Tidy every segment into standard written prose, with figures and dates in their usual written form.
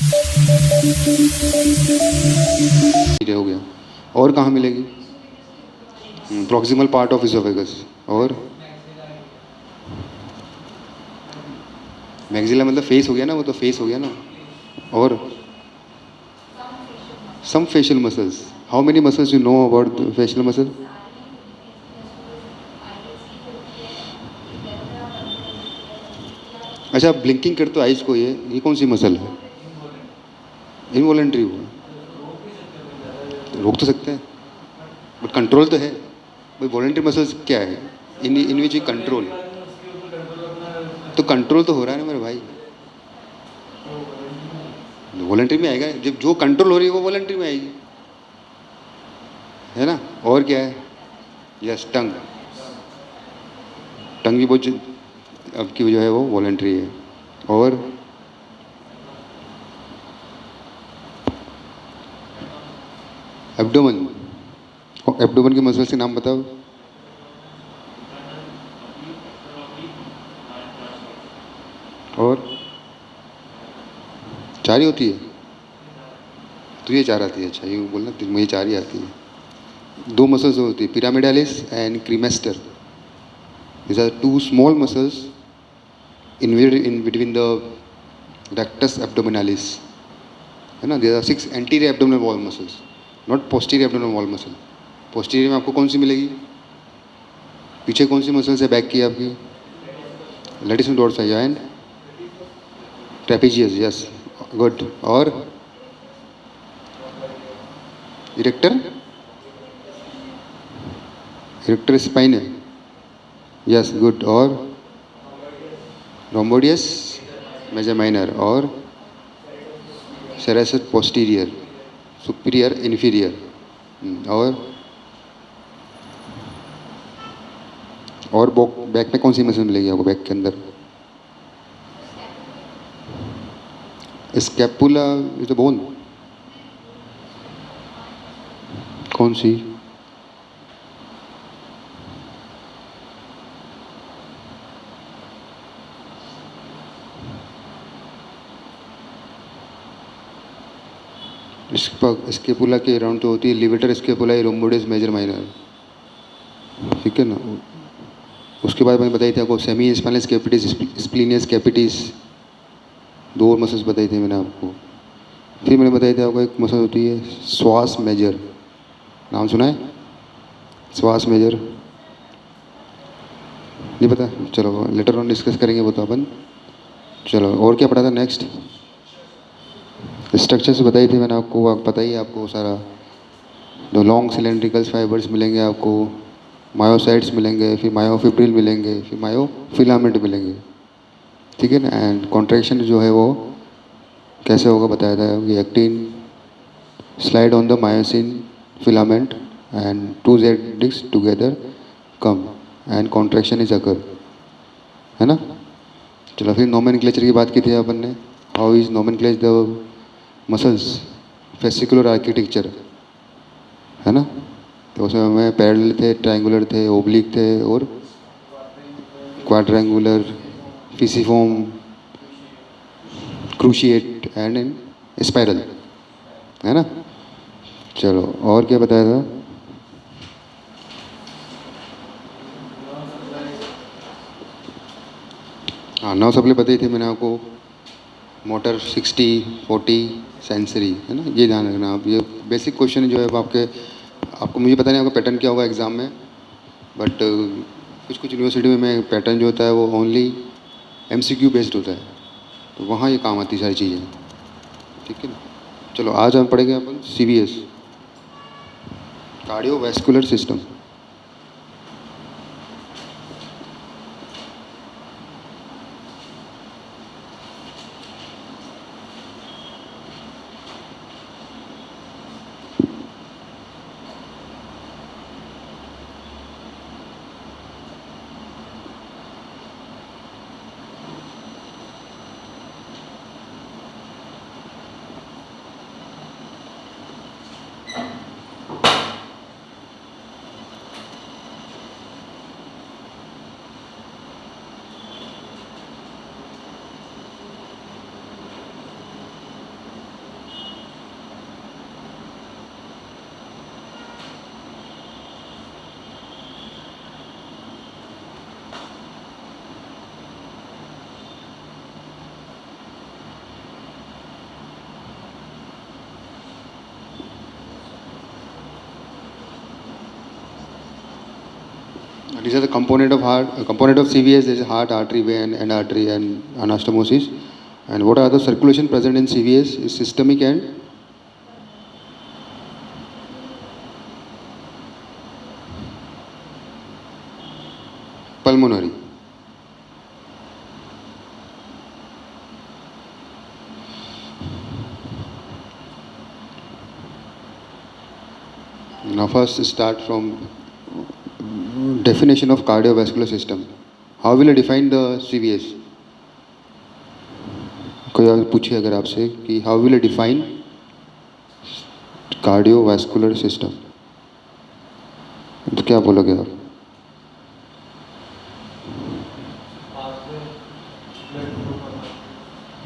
ये हो गया। और कहाँ मिलेगी? Proximal part of oesophagus. और मैक्सिला मतलब फेस हो गया ना, वो तो फेस हो गया ना। और some facial muscles. How many muscles you know about facial muscle? अच्छा, ब्लिंकिंग करते हो आइज को, ये कौन सी मसल है? इनवॉलेंट्री हुआ। रोक तो सकते हैं, बट कंट्रोल तो है भाई। वॉलेंट्री मसल्स क्या है? इन विच कंट्रोल। तो कंट्रोल तो हो रहा है ना मेरे भाई। वॉलेंट्री में आएगा, जब जो कंट्रोल हो रही है वो वॉलेंट्री में आएगी, है ना। और क्या है? यस, टंग। टंग भी बहुत अब की जो है वो वॉलेंट्री है। और एब्डोमन। एब्डोमन के मसल्स के नाम बताओ। और चार ही होती है? तुझे चार आती है? अच्छा, ये बोलना मुझे चार ही आती है। दो मसल्स होती है, pyramidalis and cremaster. These are two small muscles in between the rectus abdominalis, है ना। There are six anterior abdominal wall muscles, not posterior abdominal wall muscle. posterior में आपको कौन सी मिलेगी? पीछे कौन सी मसल्स है बैक की आपकी? Latissimus dorsi and trapezius. Yes, good. और इरेक्टर। इरेक्टर स्पाइन है। Yes, good. और रोम्बोडियस मेजर माइनर। और सेरेसस पोस्टीरियर, सुपीरियर इन्फीरियर। और बैक में कौन सी मसल मिलेगी आपको बैक के अंदर? Scapula is the bone. कौन सी? स्केपुला के अराउंड तो होती है levator scapulae, rhomboideus major minor, ठीक है ना। उसके बाद मैंने बताई थी आपको semispinalis capitis, splenius capitis. दो और मसल्स बताई थी मैंने आपको। फिर मैंने बताई थी आपको एक मसल होती है श्वास मेजर। नाम सुना है? श्वास मेजर नहीं पता? चलो लेटर ऑन डिस्कस करेंगे वो तो अपन। चलो, और क्या पढ़ा था नेक्स्ट? स्ट्रक्चर्स बताई थी मैंने आपको, आप पता ही है आपको सारा। दो लॉन्ग सिलेंड्रिकल्स फाइबर्स मिलेंगे आपको, मायोसाइट्स मिलेंगे, फिर मायोफिब्रिल मिलेंगे, फिर मायोफिलामेंट मिलेंगे, ठीक है ना। एंड कॉन्ट्रैक्शन जो है वो कैसे होगा बताया था कि actin slide on the myosin filament and two Z disc together come and contraction is occur, है ना। चलो, फिर नोमेनक्लेचर की बात की थी अपन ने। How is nomenclature the muscles? Fascicular architecture, है ना। तो उसमें हमें पैरेलल थे, ट्रायंगुलर थे, ओब्लिक थे और quadrangular, fusiform, cruciate and in spiral, है ना। चलो, और क्या बताया था? हाँ, 9 सप्लाई बताई थी मैंने आपको। मोटर 60, 40, सेंसरी, है ना। ये ध्यान रखना आप, ये बेसिक क्वेश्चन जो है वो आपको मुझे पता नहीं आपका पैटर्न क्या होगा एग्ज़ाम में, बट कुछ कुछ यूनिवर्सिटी में पैटर्न जो होता है वो ओनली एमसीक्यू बेस्ड होता है, तो वहाँ ये काम आती सारी चीज़ें, ठीक है ना। चलो, आज हम पढ़ेंगे अपन CVS, cardiovascular system. These are the component of heart, component of CVS. There is heart, artery, vein, and artery, and anastomosis. And what are the circulation present in CVS? Is systemic and pulmonary. Now first start from definition of cardiovascular system. How will I define the CVS? कोई और पूछे अगर आपसे कि how will define cardiovascular system, तो क्या बोलोगे आप?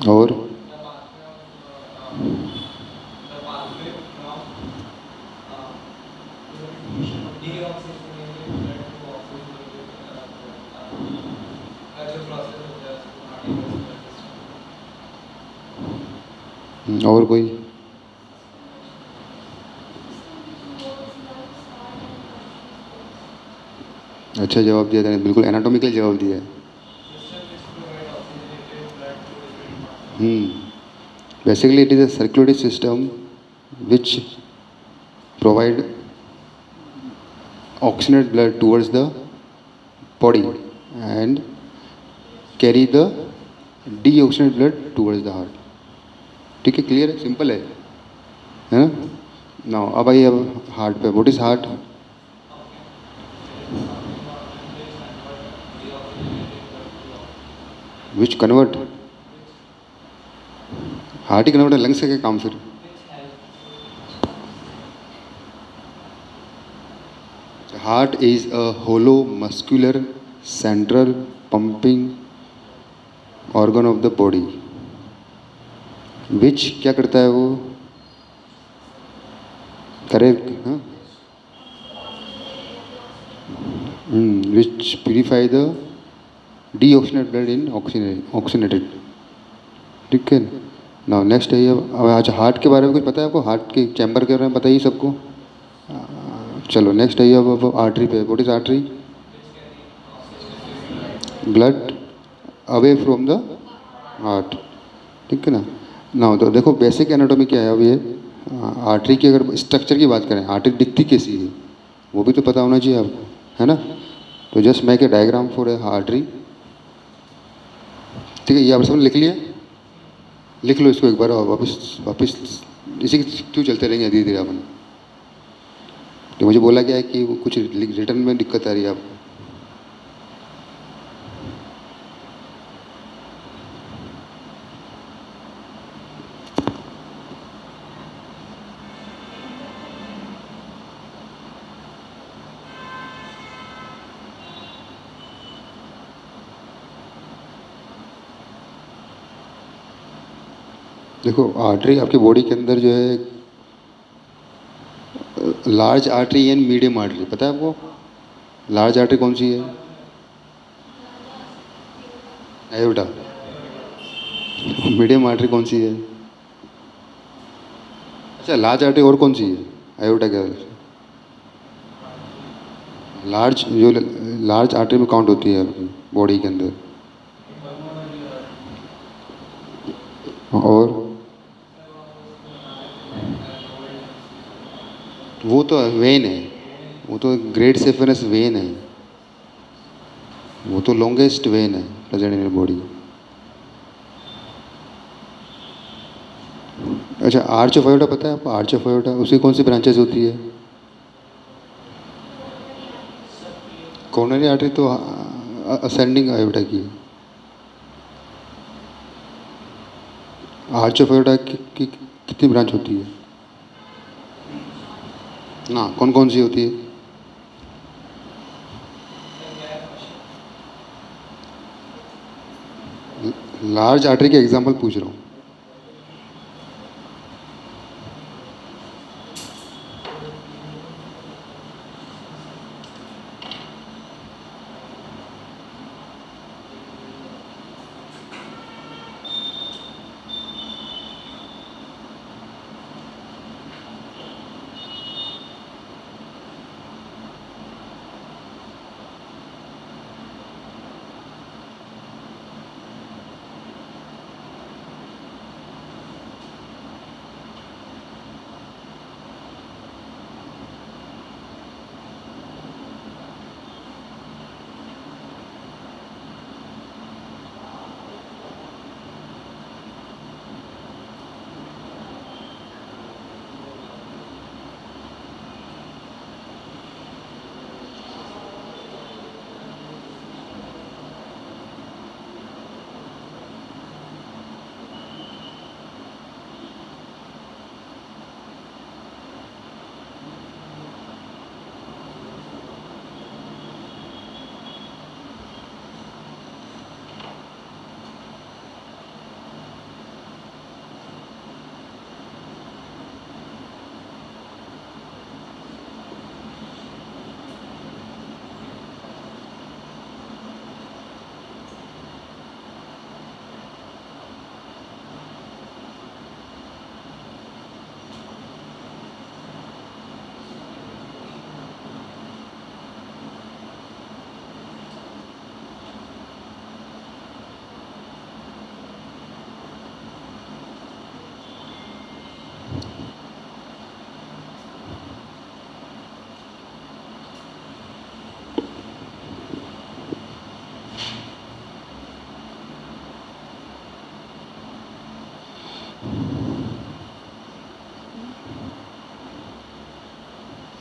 और और कोई? अच्छा जवाब दिया था, बिल्कुल एनाटॉमिकल जवाब दिया है। Basically it is a circulatory system which provide oxygenated blood towards the body and carry the deoxygenated blood towards the heart. ठीक है, क्लियर है, सिंपल है ना? नाउ अब आइए अब हार्ट पे। What is heart? Which convert? Heart ही कन्वर्ट है, लंग्स का क्या काम फिर? Heart is a hollow muscular central pumping organ of the body which क्या करता है वो? करेक्ट, हाँ, which purify the deoxygenated blood in oxygenated. ठीक है, नाउ नेक्स्ट है अब आज हार्ट के बारे में कुछ पता है आपको? हार्ट के चैम्बर के बारे में बताइए सबको। चलो नेक्स्ट है अब आर्टरी पे। What is artery? Blood away from the heart. ठीक है ना? ना तो देखो बेसिक एनाटॉमी क्या है। अब ये आर्टरी की अगर स्ट्रक्चर की बात करें, आर्टरी दिखती कैसी है वो भी तो पता होना चाहिए आपको, है ना? तो just make a diagram for a artery. ठीक है, ये आप सब लिख लिया? लिख लो इसको एक बार और वापस वापस इसी के क्यों चलते रहेंगे धीरे धीरे अपन। तो मुझे बोला गया है कि वो कुछ रिटर्न में दिक्कत आ रही है आपको। देखो आर्टरी आपकी बॉडी के अंदर जो है large artery and medium artery, पता है आपको? लार्ज आर्टरी कौन सी है? एयोटा। मीडियम आर्टरी कौन सी है? अच्छा लार्ज आर्टरी और कौन सी है? एयोटा क्या है? लार्ज जो लार्ज आर्टरी में काउंट होती है आपकी बॉडी के अंदर। और वो तो वेन है, वो तो ग्रेट सेफेनस वेन है, वो तो लॉन्गेस्ट वेन है प्रेजेंट इन बॉडी। अच्छा आर्च ऑफ अयोटा पता है आपको? आर्च ऑफ अयोटा उसकी कौन सी ब्रांचेस होती है? कॉर्नरी आर्टरी तो असेंडिंग अयोटा की है। आर्च ऑफ अयोटा की कितनी ब्रांच होती है ना? कौन कौन सी होती है? लार्ज आर्टरी के एग्जांपल पूछ रहा हूँ।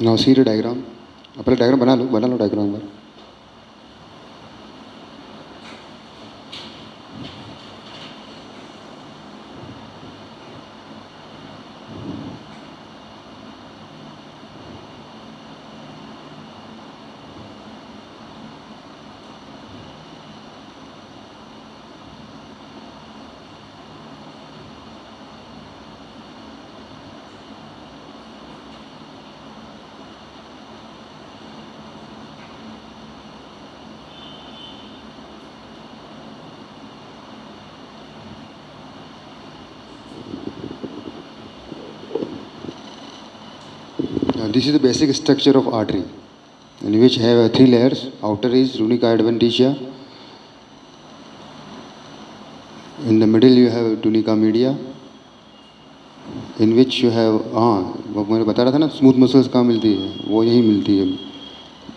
Now see the diagram. पहले डायग्राम बना लो डायग्राम पर। This is the basic structure of artery, in which have three layers. Outer is tunica adventitia. In the middle you have tunica media, in which you have वो मैंने बता रहा था ना, smooth muscles कहाँ मिलती है, वो यही मिलती है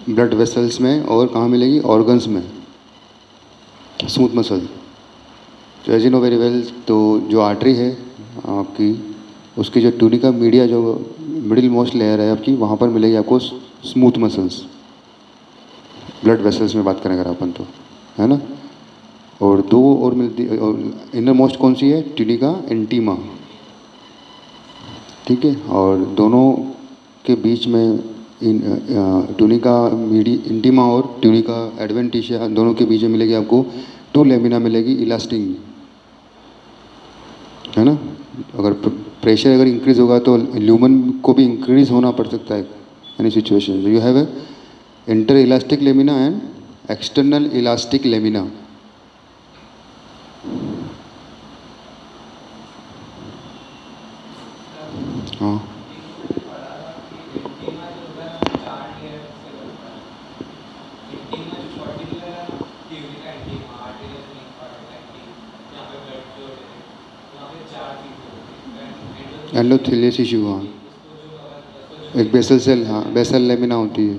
ब्लड वेसल्स में। और कहाँ मिलेगी? ऑर्गन्स में, स्मूथ मसल। तो as you know very well, तो जो आर्टरी है आपकी, उसकी जो टूनिका मीडिया जो मिडिल मोस्ट लेयर है आपकी, वहाँ पर मिलेगी आपको स्मूथ मसल्स, ब्लड वेसल्स में बात करें अगर अपन तो, है ना। और दो और मिलती, इनर मोस्ट कौन सी है? ट्यूनिका इंटीमा, ठीक है। और दोनों के बीच में ट्यूनिका मीडी इंटीमा और ट्यूनिका एडवेंटिशिया, दोनों के बीच में मिलेगी आपको टू लेमिना मिलेगी इलास्टिक, है ना। अगर प्रेशर अगर इंक्रीज होगा तो ल्यूमन को भी इंक्रीज होना पड़ सकता है any situation. You have A inter elastic lamina and external elastic lamina. हाँ, एंडोथेलियस टिश्यू, हाँ, एक बेसल सेल, हाँ, बेसल लेमिना होती है,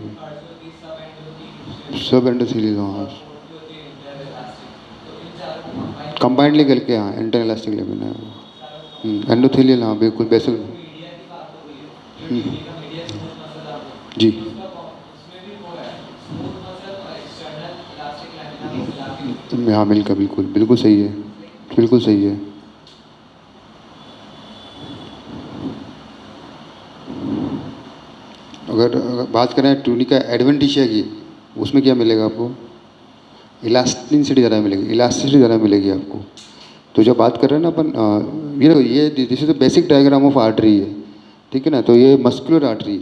सब एंडोथेलियल, हाँ, कंबाइंडली करके, हाँ, इंटर इलास्टिक लेमिना, एंडोथेलियल, हाँ बिल्कुल, बेसल। जी, हाँ मिलकर, बिल्कुल बिल्कुल सही है, बिल्कुल सही है। अगर बात करें ट्यूनिका एडवेंटिशिया की, उसमें क्या मिलेगा आपको? इलास्टिसिटी ज़्यादा मिलेगी, इलास्टिसिटी ज़्यादा मिलेगी आपको। तो जब बात कर रहे हैं ना अपन, ये देखो, ये this is the basic diagram of artery है, ठीक है ना। तो ये मस्कुलर आर्टरी,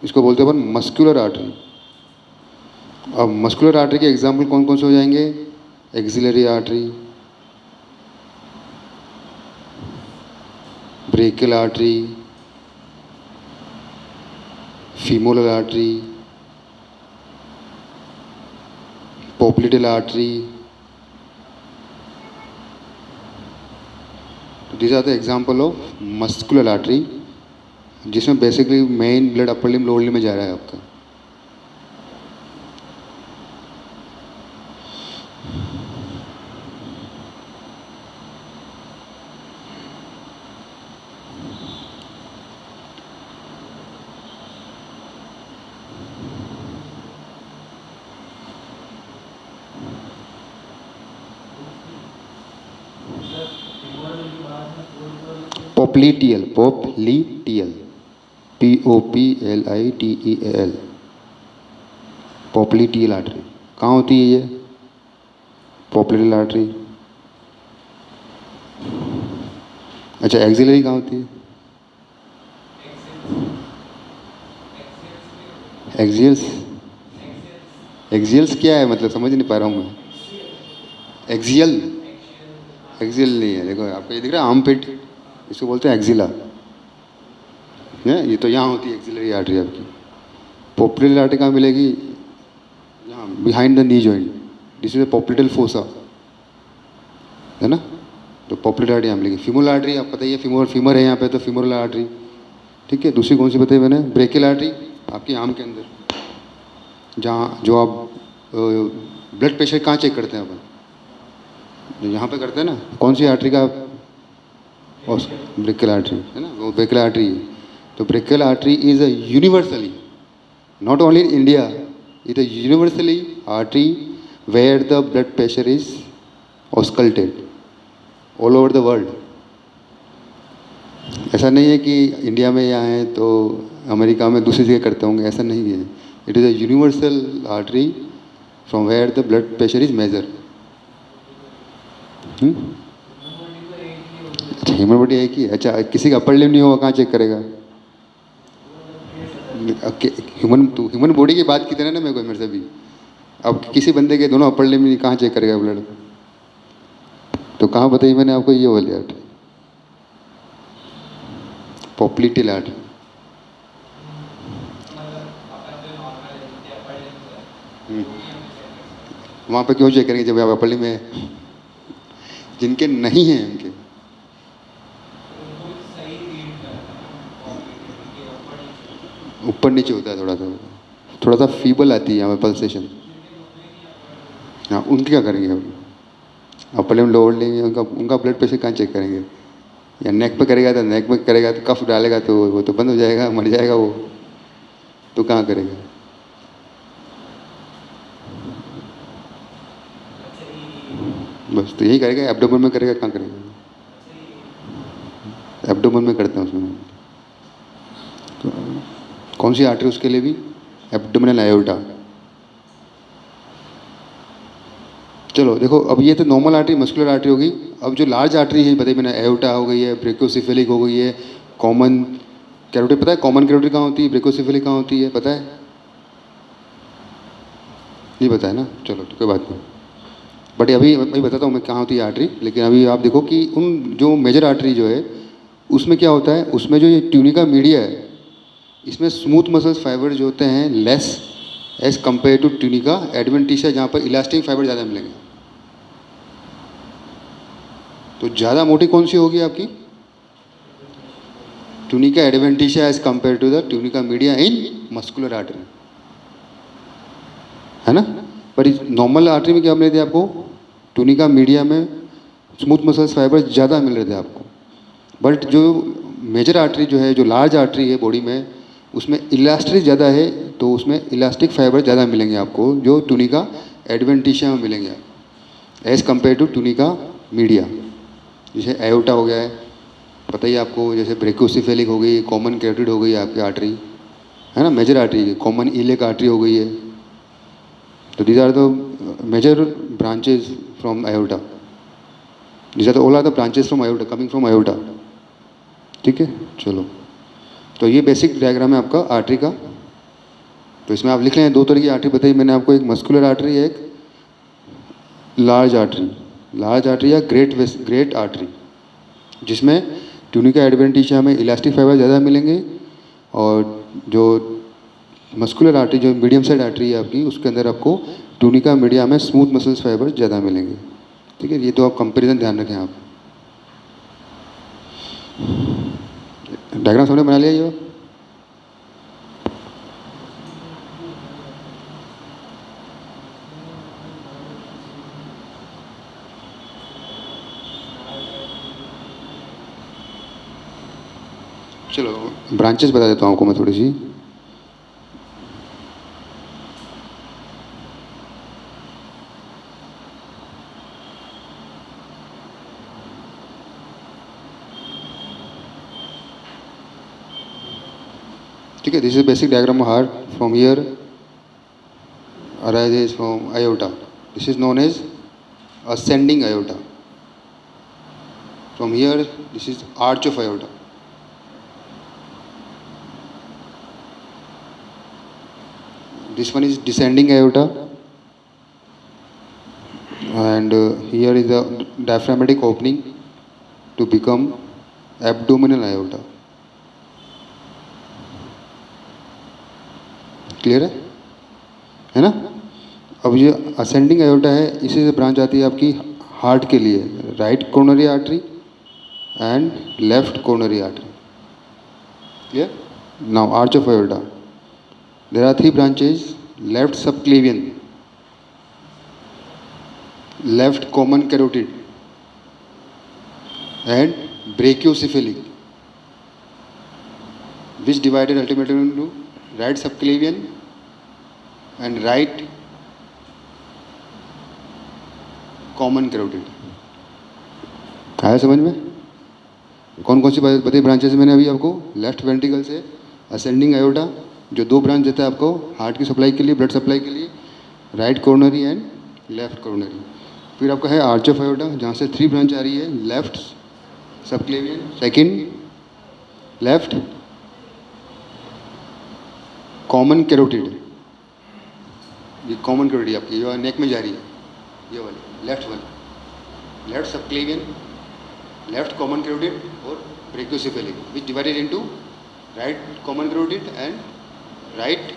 इसको बोलते हैं अपन मस्कुलर आर्टरी। अब मस्कुलर आर्टरी के एग्जाम्पल कौन कौन से हो जाएंगे? Axillary artery, brachial artery, femoral artery, popliteal artery. This are the example of muscular artery, जिसमें basically main blood upper limb lower limb में जा रहा है आपका। Popliteal, popliteal, POPLITEAL, popliteal artery कहाँ होती है ये? Popliteal artery. अच्छा, एक्सिलरी कहाँ होती है? एक्सियल्स, एक्सियल्स क्या है मतलब, समझ नहीं पा रहा हूँ मैं। एक्सियल, एक्सियल नहीं है, देखो आपको ये दिख रहा है आर्म पिट, इसको बोलते हैं एक्सिला, ये तो यहाँ होती है एक्सिलरी आर्टरी आपकी। पोप्लिटल आर्टरी कहाँ मिलेगी? यहाँ behind the knee joint, this is the popliteal fossa, है ना। तो पोप्लिटल आर्टरी यहाँ मिलेगी। फीमोरल आर्टरी आप पता ही है, फीमर है यहाँ पे, तो फीमोरल आर्टरी, ठीक है। दूसरी कौन सी बताई मैंने? ब्रेकियल आर्टरी, आपकी आर्म के अंदर, जहाँ जो आप ब्लड प्रेशर कहाँ चेक करते हैं अपन? जो यहाँ पे करते हैं ना, कौन सी आर्टरी का? ब्रेकियल आर्टरी, है ना, वो ब्रेकियल आर्टरी है। तो brachial artery is a universally, not only in India, it is universally artery where the blood pressure is ausculted all over the world. ऐसा नहीं है कि इंडिया में यहाँ है तो अमेरिका में दूसरी जगह करते होंगे, ऐसा नहीं है. It is a universal artery from where the blood pressure is major. Human body एक ही है. अच्छा, किसी का अपर लिम्ब नहीं होगा, कहाँ चेक करेगा? ह्यूमन बॉडी की बात की थी ना मेरे से भी. अब किसी बंदे के दोनों अपर लिम्ब नहीं, कहाँ चेक करेगा ब्लड? तो कहाँ बताइए मैंने आपको ये वाली आर्टरी, पोप्लीटिल आर्टरी. वहाँ पे क्यों चेक करेंगे जब आप अपर लिम्ब में? जिनके नहीं हैं उनके ऊपर नीचे होता है, थोड़ा सा फीबल आती है यहाँ पे पल्सेशन. हाँ, उनके क्या करेंगे हम? अपर लिम्ब लोअर लेंगे, उनका ब्लड प्रेशर कहाँ चेक करेंगे? या नेक पे करेगा तो नेक में करेगा तो कफ डालेगा तो वो तो बंद हो जाएगा, मर जाएगा वो. तो कहाँ करेगा? बस तो यही करेगा. एब्डोमेन में करेगा, कहाँ करेगा? एब्डोमेन में करते हैं उसमें. तो कौन सी आर्टरी उसके लिए भी? Abdominal iota. चलो देखो, अब ये तो नॉर्मल आर्टरी, मस्कुलर आर्टरी होगी. अब जो लार्ज आर्टरी है बताइए मैंने, एयोटा हो गई है, ब्रेकियोसेफेलिक हो गई है, कॉमन कैरोटिड. पता है कॉमन कैरोटिड कहाँ होती है, ब्रेकियोसेफेलिक कहाँ होती है, पता है? नहीं पता है ना, चलो तो कोई बात नहीं. बट अभी बताता हूँ मैं कहाँ होती है आर्टरी. लेकिन अभी आप देखो कि उन जो मेजर आर्टरी जो है उसमें क्या होता है, उसमें जो ये ट्यूनिका मीडिया है इसमें स्मूथ मसल्स फाइबर जो होते हैं less as compare to tunica adventitia, जहाँ पर इलास्टिक फाइबर ज़्यादा मिलेंगे. तो ज़्यादा मोटी कौन सी होगी आपकी? Tunica adventitia as compare to the tunica media in muscular artery, है ना. पर इस नॉर्मल आर्टरी में क्या मिल रहे थे आपको? ट्यूनिका मीडिया में स्मूथ मसल्स फाइबर ज़्यादा मिल रहे थे आपको. बट जो मेजर आर्टरी जो है, जो लार्ज आर्टरी है बॉडी में, उसमें इलास्टिक ज़्यादा है, तो उसमें इलास्टिक फाइबर ज़्यादा मिलेंगे आपको, जो ट्यूनिका एडवेंटिशिया में मिलेंगे as compare to tunica media. जैसे एयोटा हो गया है, पता ही आपको, जैसे ब्रेकियोसेफेलिक हो गई, कॉमन कैरोटिड हो गई आपकी आर्टरी, है ना, major artery. Common iliac artery हो गई है. तो these are the major branches from aorta. These are all are the branches from aorta, coming from aorta. ठीक है, चलो. तो ये बेसिक डायग्राम है आपका आर्टरी का. तो इसमें आप लिख लें, दो तरह की आर्टरी बताई मैंने आपको, एक मस्कुलर आर्टरी है, एक लार्ज आर्टरी. लार्ज आर्टरी या ग्रेट आर्टरी, जिसमें ट्यूनिका एडवेंटिशिया में इलास्टिक फाइबर ज़्यादा मिलेंगे, और जो मस्कुलर आर्टरी जो मीडियम साइड आर्टरी है आपकी, उसके अंदर आपको ट्यूनिका मीडिया में स्मूथ मसल्स फाइबर ज़्यादा मिलेंगे. ठीक है, ये तो आप कंपैरिजन ध्यान रखें. आप डायग्राम सामने बना लिया ये. चलो ब्रांचेस बता देता हूँ आपको मैं थोड़ी सी. ठीक है, this is basic diagram of heart. From here arises from aorta. This is known as ascending aorta. From here, this is arch of aorta. This one is descending aorta, and here is the diaphragmatic opening to become abdominal aorta. Clear है ना. अब ये ascending aorta है, इसी से branch आती है आपकी हार्ट के लिए, right coronary artery and left coronary artery. Clear. Now arch of aorta. There are three branches: left subclavian, left common carotid, and brachiocephalic. which divided ultimately into right subclavian and right common carotid. आया समझ में? कौन कौन सी बताई branches मैंने अभी आपको? Left ventricle से असेंडिंग आयोटा जो 2 ब्रांच देता है आपको हार्ट की सप्लाई के लिए, ब्लड सप्लाई के लिए, right coronary and left coronary. फिर आपका है आर्च ऑफ आयोटा जहाँ से 3 ब्रांच आ रही है, left subclavian, second left common carotid. ये कॉमन कैरोटिड आपकी जो नेक में जा रही है, ये वाली लेफ्ट वाली, left subclavian, left common carotid और brachiocephalic which divided into right common carotid and right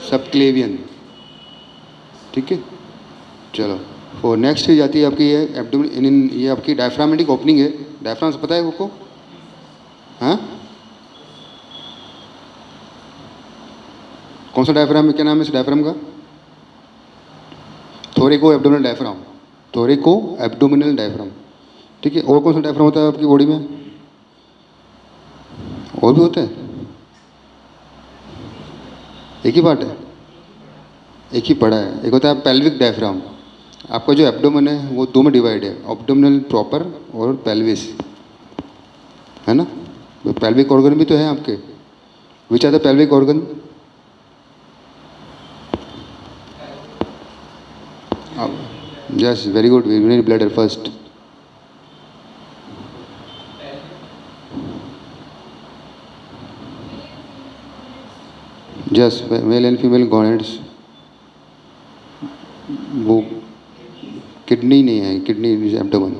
subclavian. ठीक है, चलो और नेक्स्ट चीज आती है आपकी ये एब्डोमिन, ये आपकी डायफ्रामेटिक ओपनिंग है। डायफ्राम से पता है आपको? हाँ, कौन सा डायफ्राम है, क्या नाम है इस डायफ्राम का? थोरेको एब्डोमिनल डायफ्राम, थोरेको एब्डोमिनल डायफ्राम। ठीक है, और कौन सा डायफ्राम होता है आपकी बॉडी में? और भी होता है? एक ही पार्ट है, एक ही पड़ा है। एक होता है पेल्विक डायफ्राम। आपका जो एब्डोमेन है वो 2 में डिवाइड है, एब्डोमिनल प्रॉपर और पेल्विस, है ना? तो पेल्विक ऑर्गन भी तो है आपके। Which are the pelvic organ? Yes, very good, urinary bladder first. Yes, male and female gonads. वो किडनी नहीं है, किडनी एब्डोमेन।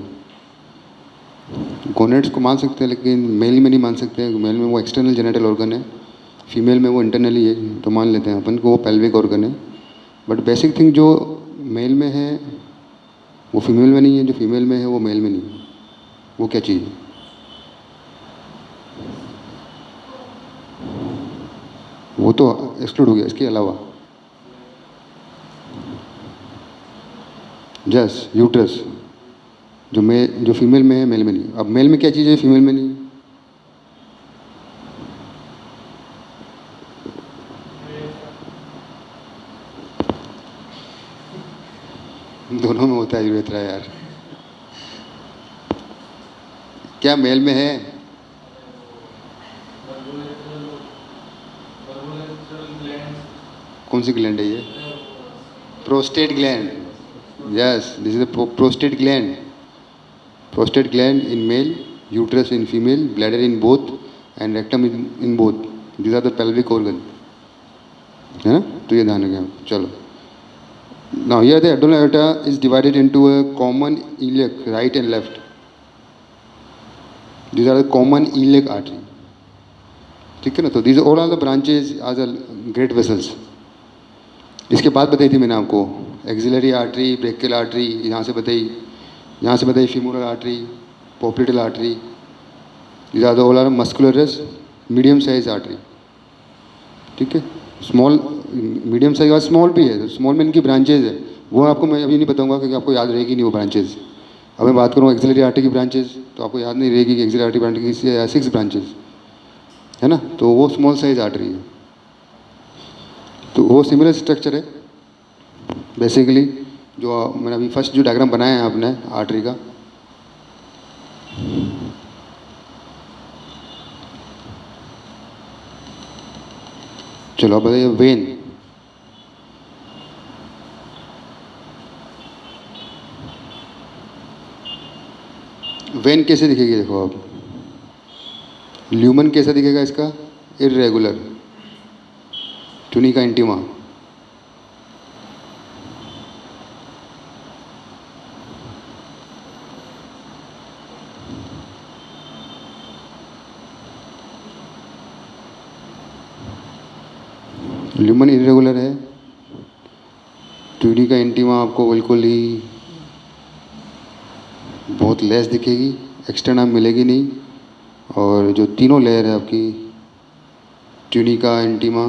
गोनेड्स को मान सकते हैं लेकिन मेल में नहीं मान सकते। मेल में वो एक्सटर्नल जेनिटल ऑर्गन है, फीमेल में वो इंटरनली है, तो मान लेते हैं अपन को वो पेल्विक ऑर्गन है। बट बेसिक थिंग जो मेल में है वो फीमेल में नहीं है, जो फीमेल में है वो मेल में नहीं है। वो क्या चीज़ है? वो तो एक्सक्लूड हो गया, इसके अलावा जस यूट्रस जो फीमेल में है मेल में नहीं। अब मेल में क्या चीज़ है फीमेल में नहीं? दोनों में होता है यूरेथ्रा यार। क्या मेल में है? कौन सी ग्लैंड है ये? Prostate gland. Yes, this is the prostate gland. Prostate gland in male, uterus in female, bladder in both and rectum in both. This are the pelvic organ, है ना? तो ये ध्यान रखें। चलो, now here the abdominal aorta is divided into a common iliac, right and left. These are the common iliac artery. ठीक है ना? तो these all are the branches are the great vessels. इसके बाद बताई थी मैंने आपको एक्सिलरी आर्टरी, ब्रेकियल आर्टरी, यहाँ से बताई femoral artery, popliteal artery. these are the all are muscularis medium size artery. ठीक है, स्मॉल मीडियम साइज और स्मॉल भी है। तो स्मॉल में इनकी ब्रांचेज है, वो आपको मैं अभी नहीं बताऊंगा क्योंकि आपको याद रहेगी नहीं वो ब्रांचेज। अब मैं बात करूँ एक्सिलरी आर्टरी की ब्रांचेज, तो आपको याद नहीं रहेगी कि एक्सिलरी आर्टरी ब्रांच की 6 ब्रांचेज है ना, तो वो स्मॉल साइज आर्टरी है। तो वो सिमिलर स्ट्रक्चर है बेसिकली जो मैंने अभी फर्स्ट जो डायग्राम बनाया है आपने आर्टरी का। चलो अब बताइए वेन। वेन कैसे दिखेगी? देखो आप, ल्यूमन कैसा दिखेगा इसका? Irregular, tunica intima. Lumen irregular है, ट्यूनिका इंटीमा आपको बिल्कुल ही बहुत लेस दिखेगी, एक्सटर्नल मिलेगी नहीं। और जो तीनों लेयर है आपकी tunica intima,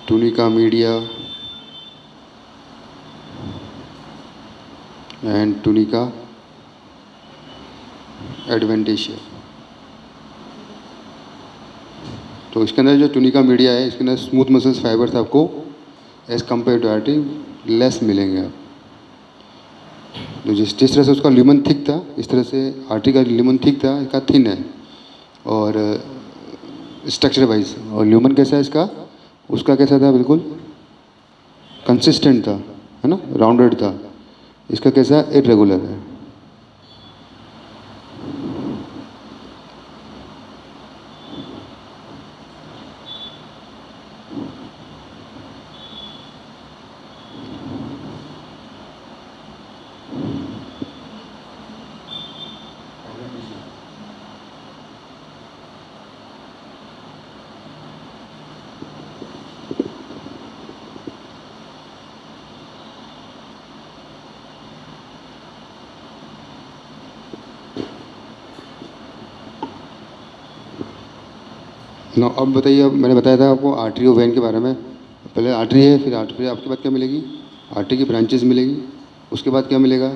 tunica media and tunica adventitia. तो इसके अंदर जो टुनिका मीडिया है, इसके अंदर स्मूथ मसल्स फाइबर्स आपको as compare to artery less मिलेंगे आप। तो जिस तरह से उसका ल्यूमन थिक था, इस तरह से आर्टरी का ल्यूमन थिक था, इसका थिन है। और स्ट्रक्चर वाइज, और ल्यूमन कैसा है इसका, उसका कैसा था, बिल्कुल कंसिस्टेंट था, है ना, राउंडेड था। इसका कैसा, इरेगुलर है। ना अब बताइए, अब मैंने बताया था आपको आर्टरी और वेन के बारे में। पहले आर्टरी है, फिर आर्टरी, आपके बाद क्या मिलेगी, आर्टरी की ब्रांचेस मिलेगी। उसके बाद क्या मिलेगा,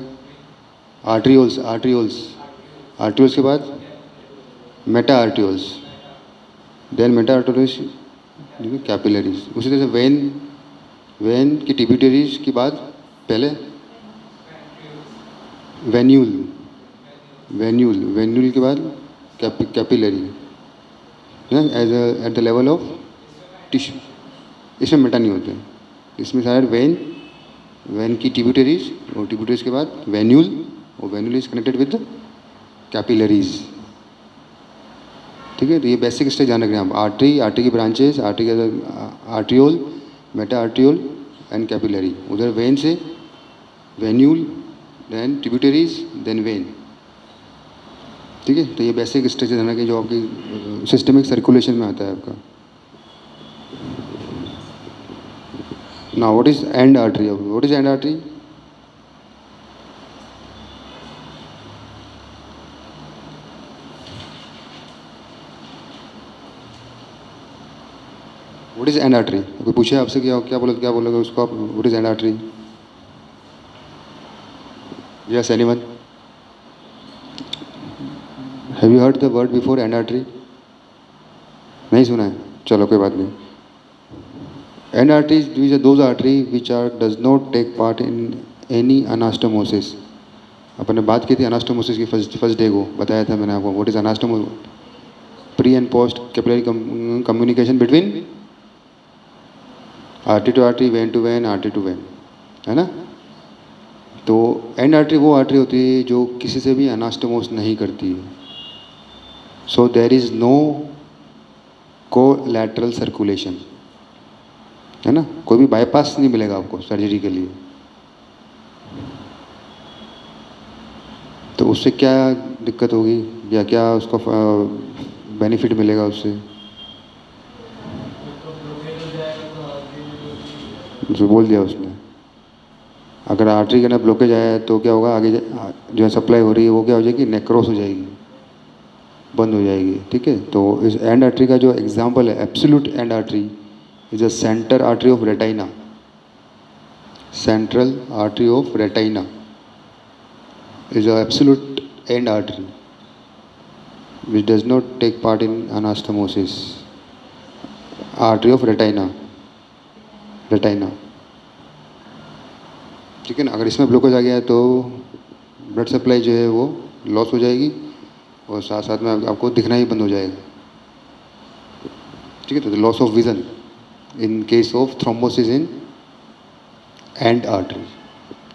आर्ट्रियोल्स। आर्ट्रियोल्स, आर्ट्रियोल्स के बाद meta arterioles, then meta arterioles capillaries. उसी तरह से वेन, वेन की ट्रिब्यूटरीज के बाद पहले वेन्यूल, वेन्यूल, वेन्यूल के बाद capillary, as at the level of tissue. इसमें मेटा नहीं होते, इसमें शायद वेन, वेन की ट्रिब्यूटरीज, और ट्रिब्यूटरीज के बाद वेन्यूल, और venule is connected with capillaries. ठीक है, तो ये बेसिक स्टेज ध्यान रखना है आप। आर्टरी, आर्टरी की ब्रांचेस, आर्टरी के arteriole, meta arteriole and capillary. उधर वेन से venule, then tributaries, then vein. ठीक है, तो ये बेसिक स्ट्रक्चर है ना कि जो आपकी सिस्टमिक सर्कुलेशन में आता है आपका। Now what is and artery, what is and artery, what is and artery. कोई पूछे आपसे क्या क्या बोलोगे, क्या बोलोगे उसको आप, what is and artery. Yes, anyone, have you heard the word before and artery, नहीं सुना है, चलो कोई बात नहीं। And arteries, these are those artery which are does not take part in any anastomosis। अपन ने बात की थी अनास्टोमोसिस की फर्स्ट डे को बताया था मैंने आपको, what is anastomosis, pre and post capillary communication between artery to artery, vein to vein, artery to vein, है ना। तो एंड आर्टरी वो आर्टरी होती है जो किसी से भी अनास्टोमोस नहीं करती है। So there is no collateral circulation, है ना, कोई भी बाईपास नहीं मिलेगा आपको सर्जरी के लिए। तो उससे क्या दिक्कत होगी या क्या उसको बेनिफिट मिलेगा उससे, जो बोल दिया उसने। अगर आर्टरी के अंदर ब्लॉकेज आया तो क्या होगा, आगे जो है सप्लाई हो रही है वो क्या हो जाएगी, नेक्रोस हो जाएगी, बंद हो जाएगी। ठीक है, तो इस एंड आर्टरी का जो एग्जांपल है, absolute and artery is a centre artery of retina, central artery of retina is a absolute end artery which does not take part in anastomosis, artery of retina, retina। ठीक है ना, अगर इसमें blockage आ गया है तो blood supply जो है वो लॉस हो जाएगी, और साथ साथ में आपको दिखना ही बंद हो जाएगा। ठीक है, तो loss of vision in case of thrombosis in end artery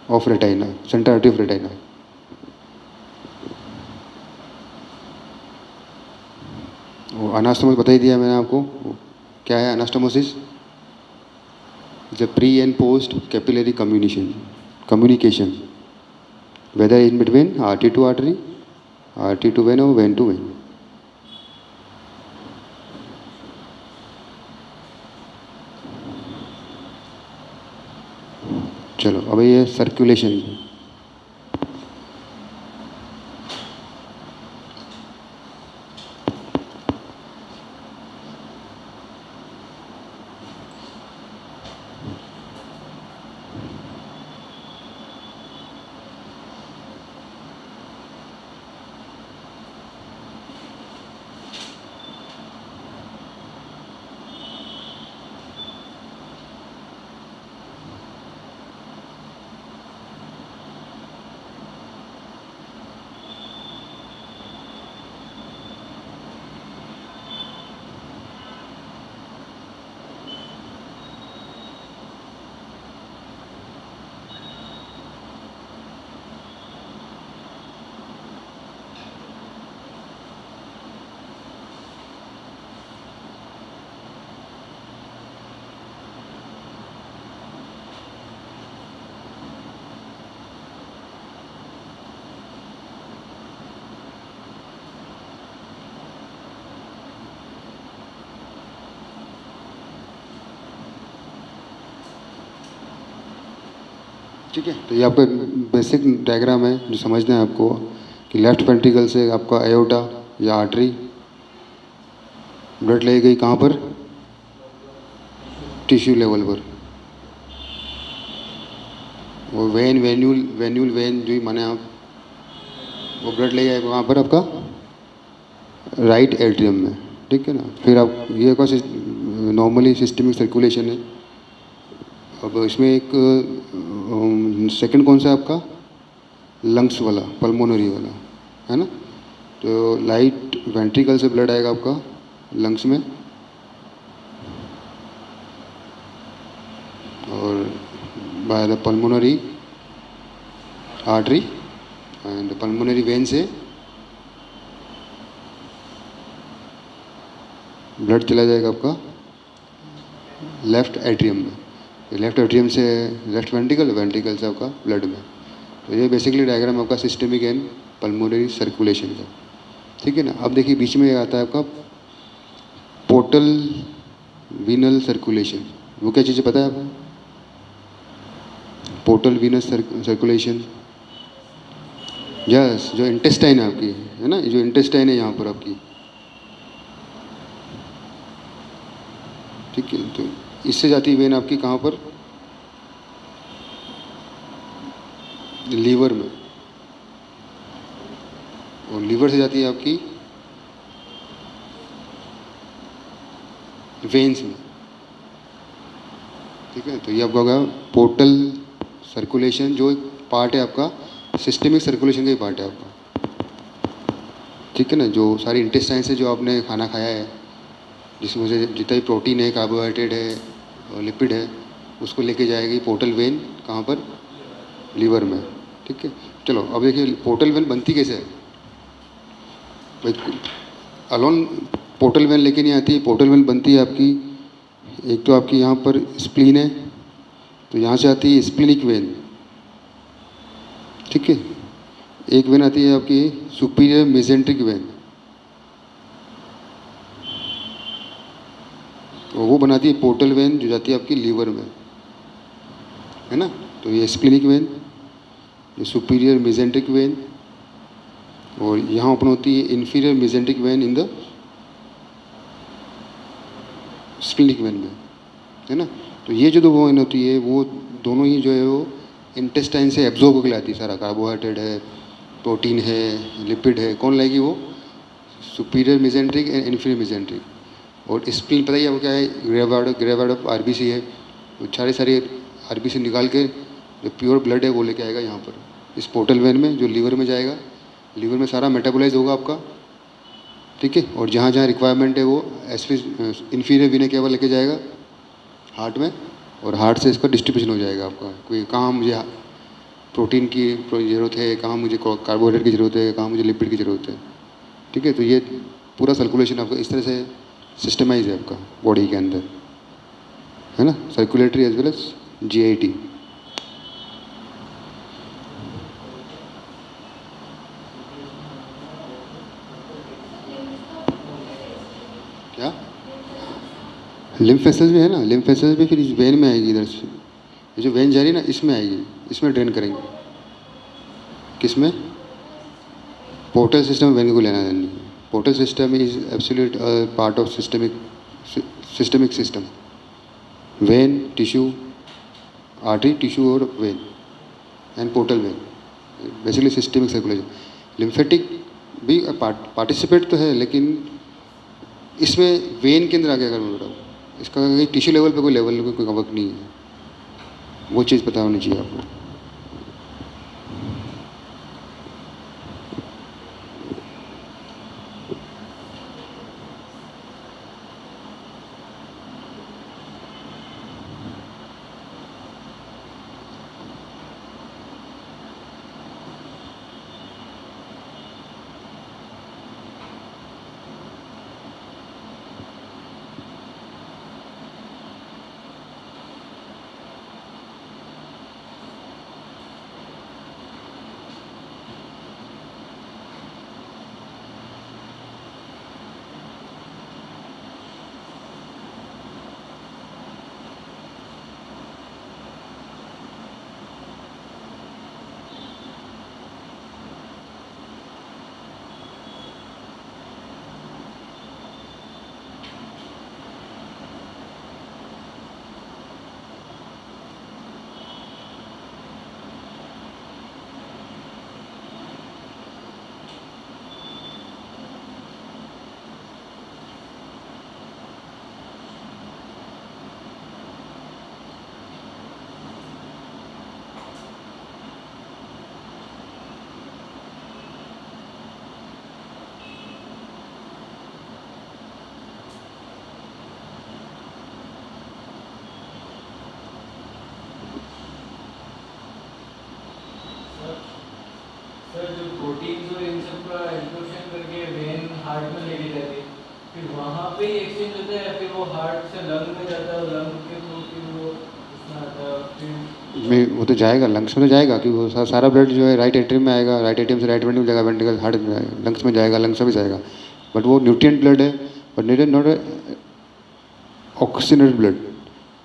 of retina, central artery of retina. Anastomosis बता ही दिया मैंने आपको, क्या है anastomosis, the pre and post capillary communication whether in between artery to artery, artery to vein और vein to vein. चलो अब ये सर्कुलेशन, ठीक है, तो ये आपका बेसिक डायग्राम है जो समझना है आपको कि लेफ्ट वेंट्रिकल से आपका एओर्टा या आर्टरी ब्लड ले गई कहाँ पर, टिश्यू लेवल पर। वो वेन वेन्यूल वेन्यूल वेन जो ही माने आप, वो ब्लड ले जाएगा वहाँ पर आपका राइट एट्रियम में। ठीक है ना, फिर आप ये का नॉर्मली सिस्टमिक सर्कुलेशन है। अब इसमें एक सेकंड कौन सा है आपका, लंग्स वाला, पल्मोनरी वाला, है ना। तो लाइट वेंट्रिकल से ब्लड आएगा आपका लंग्स में, और by the pulmonary artery and pulmonary vein से ब्लड चला जाएगा आपका लेफ्ट एट्रियम में। लेफ्ट एट्रियम से लेफ्ट वेंट्रिकल, वेंट्रिकल से आपका ब्लड में। तो ये बेसिकली डायग्राम आपका सिस्टमिक एंड पल्मोनरी सर्कुलेशन का। ठीक है ना। अब देखिए बीच में आता है आपका पोर्टल वीनल सर्कुलेशन। वो क्या चीज़ है पता है आपको, पोर्टल वीनस सर्कुलेशन। यस, जो इंटेस्टाइन है आपकी, है ना, जो इंटेस्टाइन है यहाँ पर आपकी। ठीक है, तो इससे जाती है वेन आपकी कहाँ पर, लीवर में, और लीवर से जाती है आपकी वेन्स में। ठीक है, तो ये आपका होगा पोर्टल सर्कुलेशन, जो एक पार्ट है आपका सिस्टमिक सर्कुलेशन का ही पार्ट है आपका। ठीक है ना, जो सारी इंटेस्टाइन से जो आपने खाना खाया है, जिसमें से जितना भी प्रोटीन है, कार्बोहाइड्रेट है और लिपिड है, उसको लेके जाएगी पोर्टल वेन कहाँ पर, लीवर में। ठीक है, चलो अब देखिए पोर्टल वेन बनती कैसे है। भाई अलोन पोर्टल वेन लेके नहीं आती है, पोर्टल वेन बनती है आपकी, एक तो आपकी यहाँ पर स्प्लीन है, तो यहाँ से आती है स्प्लिनिक वेन। ठीक है, एक वेन आती है आपकी सुपीरियर मेजेंट्रिक वेन, और वो बनाती है पोर्टल वेन जो जाती है आपकी लीवर में, है ना। तो ये स्प्लिनिक वेन, ये सुपीरियर मेजेंट्रिक वेन, और यहाँ ओपन होती है inferior mesenteric when in the splenic when में, है ना। तो ये जो दो वेन होती है वो दोनों ही जो है वो इंटेस्टाइन से एब्जॉर्ब होकर लाती है सारा, कार्बोहाइड्रेट है, प्रोटीन है, लिपिड है, कौन लाएगी वो, superior mesenteric and inferior mesenteric. और स्प्लीन पता ही आपको क्या है, ग्रेवाड ऑफ आरबीसी है, वो सारे सारे आरबीसी निकाल के जो प्योर ब्लड है वो लेके आएगा यहाँ पर इस पोर्टल वेन में, जो लीवर में जाएगा। लीवर में सारा मेटाबोलाइज होगा आपका। ठीक है, और जहाँ जहाँ रिक्वायरमेंट है वो इन्फीरियर वीना केवल लेके जाएगा हार्ट में, और हार्ट से इसका डिस्ट्रीब्यूशन हो जाएगा आपका, कोई कहाँ मुझे प्रोटीन की ज़रूरत है, कहाँ मुझे कार्बोहाइड्रेट की ज़रूरत है, कहाँ मुझे लिपिड की ज़रूरत है। ठीक है, तो ये पूरा सर्कुलेशन आपका इस तरह से सिस्टमाइज है आपका बॉडी के अंदर, है ना, circulatory as well as GIT. क्या लिम्फ वेसल्स भी है ना, लिम्फ वेसल्स भी फिर इस वेन में आएगी, इधर से ये जो वेन जा रही है ना इसमें आएगी, इसमें ड्रेन करेंगे। किस में, पोर्टल सिस्टम वेन को लेना देना नहीं है। Portal system is absolute part of systemic system. Vein, tissue, artery, tissue और vein and portal vein, basically systemic circulation. Lymphatic भी पार्टिसिपेट तो है, लेकिन इसमें वेन के अंदर आगे अगर मैं बताऊँ, इसका टिश्यू लेवल पे कोई लेवल कोई वर्क नहीं है, वो चीज़ पता होनी चाहिए आपको। जो प्रोटीन्स और इन सब का एब्जॉर्प्शन करके वेन हार्ट में लेके जाती है, फिर वहाँ पे ही एक्सचेंज होता है या फिर वो हार्ट से लंग में जाता है, लंग के थ्रू फिर वो उसमें आता है फिर में वो तो जाएगा, लंग्स में तो जाएगा, क्योंकि वो सारा ब्लड जो है राइट एट्रियम में आएगा, राइट एट्रियम से राइट वेंट्रिकल में जाएगा, वेंट्रिकल हार्ट में जाएगा, लंग्स में जाएगा, लंग्स में भी जाएगा। बट वो न्यूट्रिएंट ब्लड है, but nutrient not oxygenated blood,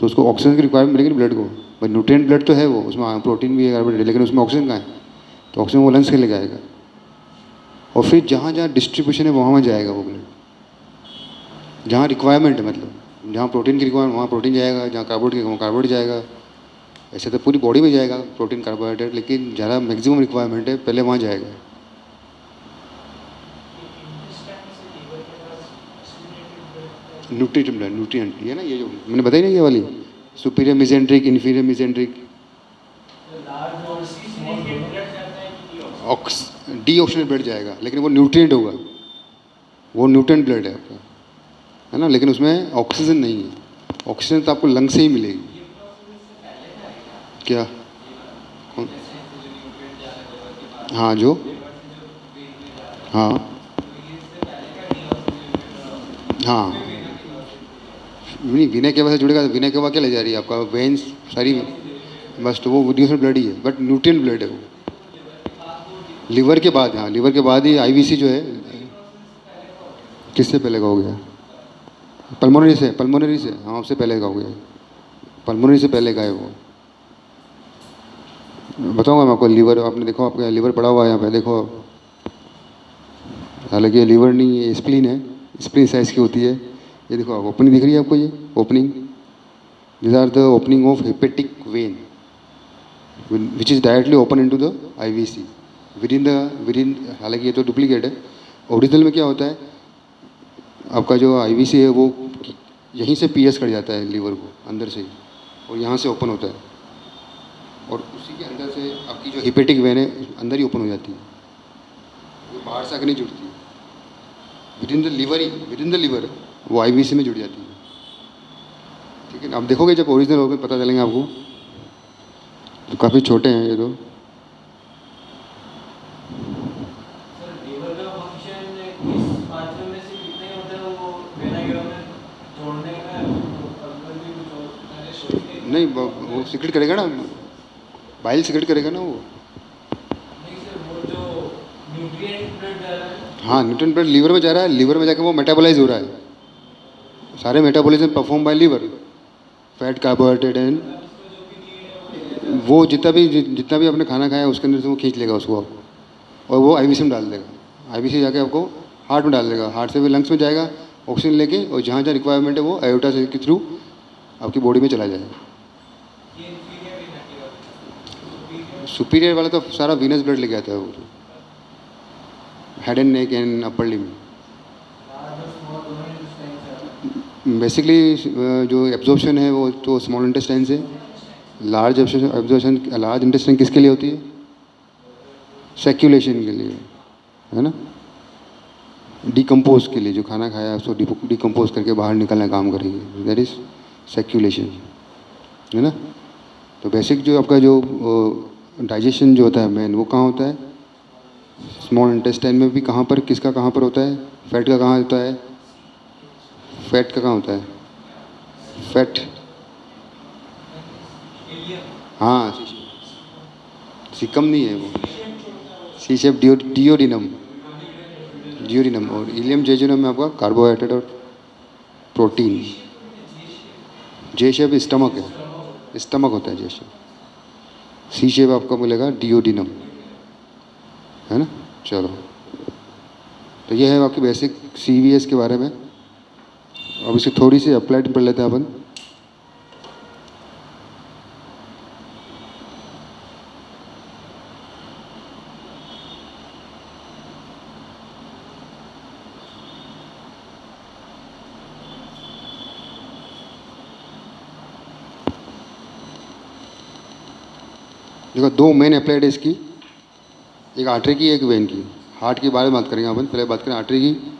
तो उसको ऑक्सीजन की रिक्वायरमेंट मिलेगी ब्लड को। बट न्यूट्रिएंट ब्लड तो है वो, उसमें प्रोटीन भी है, कार्बोहाइड्रेट है, लेकिन उसमें ऑक्सीजन कहाँ है? तो ऑक्सीजन वो लंग्स के लेके आएगा, और फिर जहाँ जहाँ डिस्ट्रीब्यूशन है वहाँ वहाँ जाएगा वो ब्लड, जहाँ रिक्वायरमेंट है, मतलब जहाँ प्रोटीन की रिक्वायरमेंट वहाँ प्रोटीन जाएगा, जहाँ कार्बोहाइड्रेट की वहाँ कार्बोहाइड्रेट जाएगा। ऐसे तो पूरी बॉडी में जाएगा प्रोटीन कार्बोहाइड्रेट, लेकिन ज़्यादा मैक्सिमम रिक्वायरमेंट है पहले वहाँ जाएगा। न्यूट्रिएंट ब्लड, न्यूट्रिएंट ये ना, ये जो मैंने बताई ना, ये वाली superior mesenteric, inferior mesenteric, ox deoxygenated blood जाएगा, लेकिन वो न्यूट्रिएंट होगा, वो न्यूट्रिएंट ब्लड है आपका, है ना, लेकिन उसमें ऑक्सीजन नहीं है। ऑक्सीजन तो आपको लंग से ही मिलेगी। क्या? कौन? हाँ जो, हाँ हाँ, नहीं विनय केवा से जुड़ेगा, तो विनय केवा क्या ले जा रही है आपका, वेन्स सारी, बस तो वो ड्यूसर ब्लड ही है, बट न्यूट्रिएंट ब्लड है वो। लिवर के बाद, हाँ लिवर के बाद ही आईवीसी जो है। किससे पहले का हो गया? पल्मोनरी से, हाँ उससे पहले का हो गया, पल्मोनरी से पहले का है वो। बताऊंगा मैं आपको, लीवर आपने देखो, आपका लीवर पड़ा हुआ है यहाँ पे, देखो आप। हालांकि ये लीवर नहीं है, स्प्लीन है, स्प्लीन साइज की होती है। ये देखो आप, ओपनिंग दिख रही है आपको, ये opening, these are the opening of hepatic vein which is directly open into the IVC within, हालांकि ये तो डुप्लीकेट है, ओरिजिनल में क्या होता है आपका जो आईवीसी है वो यहीं से पीएस कर जाता है लीवर को अंदर से ही, और यहाँ से ओपन होता है, और उसी के अंदर से आपकी जो हिपेटिक वेन है अंदर ही ओपन हो जाती है, वो बाहर से आकर नहीं जुड़ती, विद इन द लीवर वो आईवीसी में जुड़ जाती है। ठीक है, आप देखोगे जब ओरिजिनल होगा पता चलेंगे आपको, तो काफ़ी छोटे हैं ये तो। नहीं वो सिक्रेट करेगा ना, बाइल सिक्रेट करेगा ना वो। हाँ न्यूट्रिएंट ब्लड लीवर में जा रहा है, लीवर में जाकर वो मेटाबोलाइज हो रहा है, सारे metabolism perform by liver, fat, carbohydrate and वो जितना भी आपने खाना खाया उसके अंदर से वो खींच लेगा उसको, और वो आईवीसी में डाल देगा, आईवीसी जाके आपको हार्ट में डाल देगा, हार्ट से भी लंग्स में जाएगा ऑक्सीजन लेके, और जहाँ जहाँ रिक्वायरमेंट है वो आयोटा से के थ्रू आपकी बॉडी में चला जाएगा। सुपीरियर वाला तो सारा वीनस ब्लड लेके आता है वो, head and neck and upper limb. Basically जो एब्जॉर्प्शन है वो तो स्मॉल इंटेस्टाइन से, लार्ज लार्ज इंटेस्टाइन किसके लिए होती है? सर्कुलेशन के लिए, है ना, डिकम्पोज के लिए, जो खाना खाया उसको डिकम्पोज करके बाहर निकलना काम करेगी, दैट इज सर्कुलेशन, है ना। तो बेसिक जो आपका जो डाइजेशन जो होता है मेन, वो कहाँ होता है? स्मॉल इंटेस्टाइन में भी। कहाँ पर, किसका कहाँ पर होता है? फैट का कहाँ होता है? फैट का कहाँ होता है? फैट, हाँ सिकम नहीं है वो, सी शेप डिओडिनम, डिओडिनम, और इलियम जेजुनम में आपका कार्बोहाइड्रेट और प्रोटीन। जे शेप स्टमक है, स्टमक होता है जे शेप। सी शेप आपका मिलेगा डिओडिनम, है ना। चलो, तो ये है आपकी बेसिक सीवीएस के बारे में। अब इसे थोड़ी सी अप्लाइड पढ़ लेते हैं अपन। देखो दो मेन अप्लाइड है इसकी, एक आर्टरी की, एक वेन की। हार्ट की बारे में बात करेंगे अपन, पहले बात करें आर्टरी की।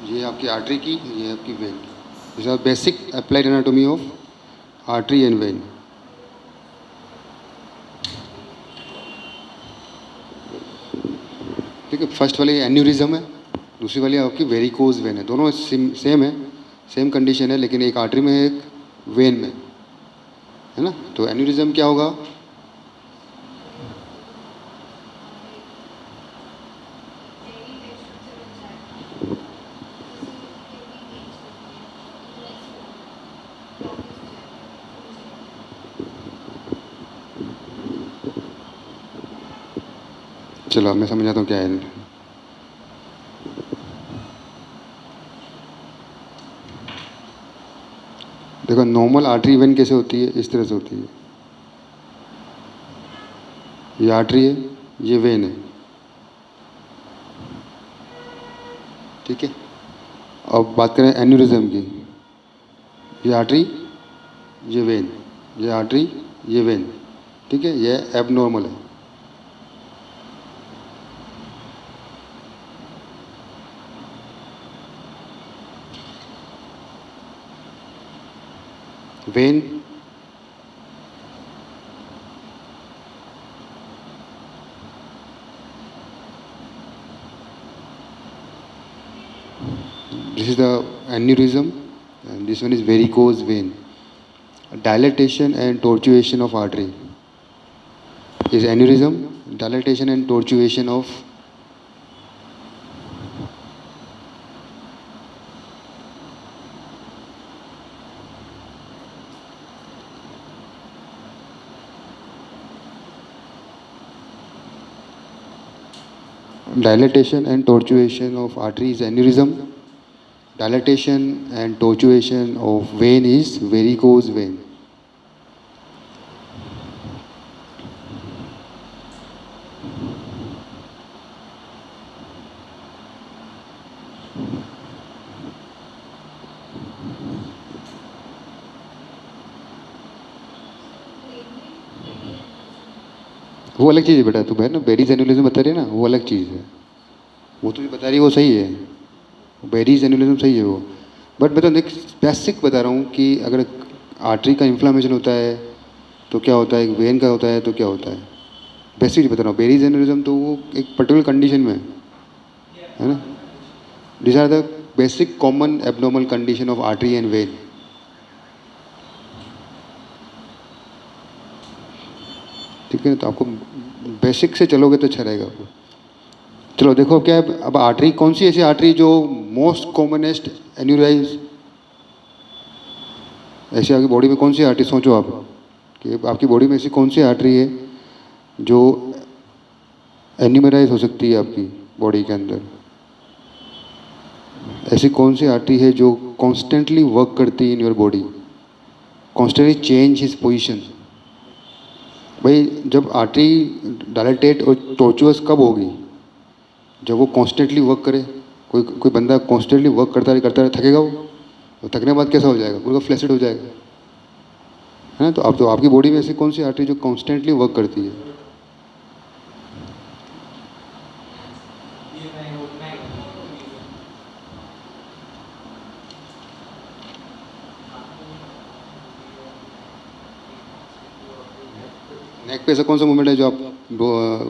ये आपकी आर्टरी की, ये आपकी वेन की. This are basic applied anatomy of artery and vein. ठीक है, फर्स्ट वाली एन्यूरिज्म है, दूसरी वाली आपकी वेरिकोज वेन है. दोनों सेम है, सेम कंडीशन है, लेकिन एक आर्टरी में है, एक वेन में है ना. तो एन्यूरिज्म क्या होगा? चलो मैं समझाता हूँ क्या है. देखो, नॉर्मल आर्टरी वेन कैसे होती है? इस तरह से होती है. ये आर्टरी है, ये वेन है. ठीक है. अब बात करें एन्यूरिज्म की. ये आर्टरी, ये वेन, ये आर्टरी, ये वेन. ठीक है, ये एबनॉर्मल है. When this is the aneurysm and this one is varicose vein. Dilatation and tortuation of artery is aneurysm. Dilatation and tortuation of dilatation and tortuation of artery is aneurysm. Dilatation and tortuation of vein is varicose vein. वो अलग चीज़ है बेटा. तू बहन ना berries aneurysm बता रही है ना, वो अलग चीज़ है. वो तो बता रही है वो सही है, बेरीज एन्यूरिज्म सही है वो. बट मैं तो एक बेसिक बता रहा हूँ कि अगर आर्टरी का इन्फ्लामेशन होता है तो क्या होता है, एक वेन का होता है तो क्या होता है. बेसिक बता रहा हूँ. बेरीज एन्यूरिज्म तो वो एक पर्टिकुलर कंडीशन में है ना. This are the basic common abnormal condition of artery and vein. ठीक है, तो आपको बेसिक से चलोगे तो अच्छा रहेगा. चलो देखो क्या है. अब आर्टरी कौन सी ऐसी आर्टरी जो मोस्ट कॉमनेस्ट एन्यूराइज, ऐसी आपकी बॉडी में कौन सी आर्टरी? सोचो आप कि आपकी बॉडी में ऐसी कौन सी आर्टरी है जो एन्यूमराइज हो सकती है आपकी बॉडी के अंदर. ऐसी कौन सी आर्टरी है जो कॉन्स्टेंटली वर्क करती है in your body, constantly change his position. भाई जब आर्टरी डायलेटेट और टॉर्चुअस कब होगी? जब वो कॉन्स्टेंटली वर्क करे. कोई बंदा कॉन्स्टेंटली वर्क करता रहे थकेगा वो, तो थकने के बाद कैसा हो जाएगा? पूरा फ्लैसिड हो जाएगा, है ना. तो अब तो आपकी बॉडी में ऐसी कौन सी आर्टरी जो कॉन्स्टेंटली वर्क करती है? नेक पे ऐसा कौन सा मूवमेंट है जो आप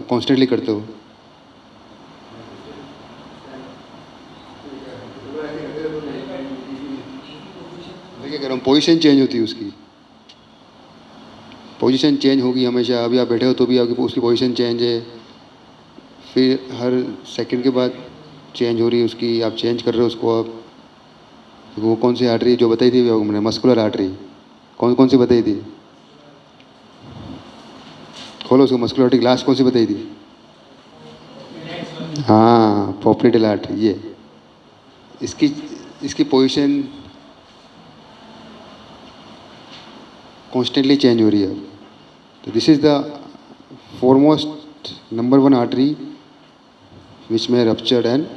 कॉन्स्टेंटली करते हो? देखिए कह रहा हूँ, पोजीशन चेंज होती है उसकी. पोजीशन चेंज होगी हमेशा. अभी आप बैठे हो तो भी आपकी उसकी पोजीशन चेंज है. फिर हर सेकंड के बाद चेंज हो रही है उसकी. आप चेंज कर रहे हो उसको. आप वो कौन सी आर्टरी जो बताई थी मैंने, मस्कुलर आर्टरी, कौन कौन सी बताई थी? खोलो उसको. मस्कुलर आर्टरी लास्ट कौन सी बताई थी? हाँ, पोप्लिटेल आर्टरी. ये इसकी इसकी पोजीशन कॉन्स्टेंटली चेंज हो रही है. तो this is the foremost number one artery which may ruptured and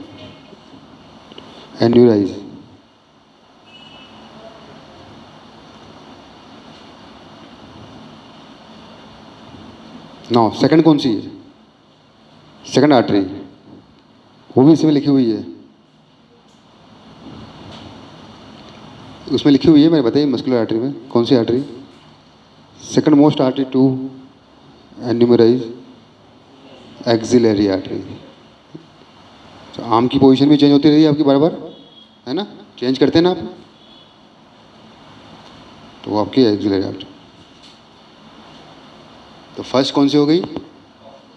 aneurize. Now second कौन सी है? सेकंड आर्टरी वो भी इसमें लिखी हुई है. उसमें लिखी हुई है, मैंने बताई मस्कुलर आर्टरी में कौन सी artery? Second most artery to enumerate axillary artery. तो आर्म की पोजीशन भी चेंज होती रही है आपकी बार बार, है ना, चेंज करते हैं ना आप, तो वो आपकी एक्सिलरी आर्टरी। तो फर्स्ट कौन सी हो गई?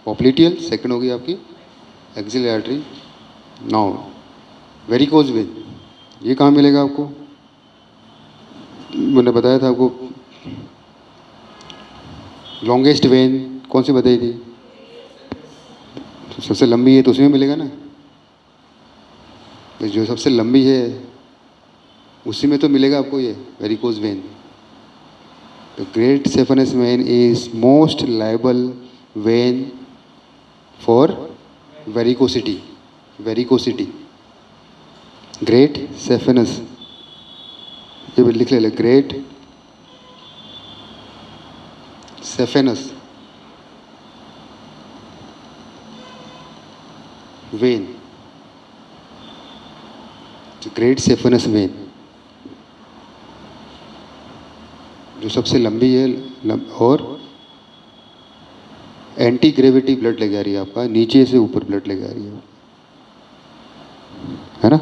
पॉप्लिटियल। सेकंड हो गई आपकी axillary artery. Now varicose vein, ये कहाँ मिलेगा आपको? मैंने बताया था आपको लॉन्गेस्ट वेन कौन सी बताई थी? तो सबसे लंबी है तो उसी में मिलेगा ना। तो जो सबसे लंबी है उसी में तो मिलेगा आपको ये वेरिकोज वेन। तो great saphenous vein is most liable vein for varicosity. Varicosity, great saphenous, ये भी लिख ले, great saphenous vein, great saphenous vein जो सबसे लंबी है और एंटी ग्रेविटी ब्लड लेके आ रही है आपका, नीचे से ऊपर ब्लड लेके आ रही है ना।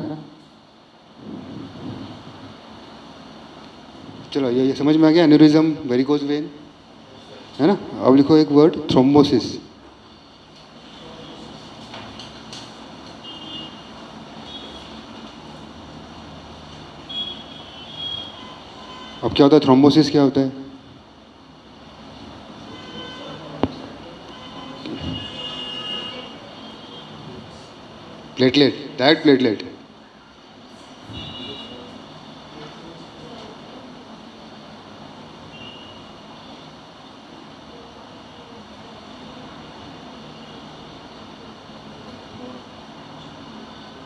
चलो ये समझ में आ गया, एन्यूरिज्म, वेरिकोज वेन, है ना। अब लिखो एक वर्ड, थ्रोम्बोसिस। अब क्या होता है थ्रोम्बोसिस, क्या होता है? प्लेटलेट, दैट प्लेटलेट,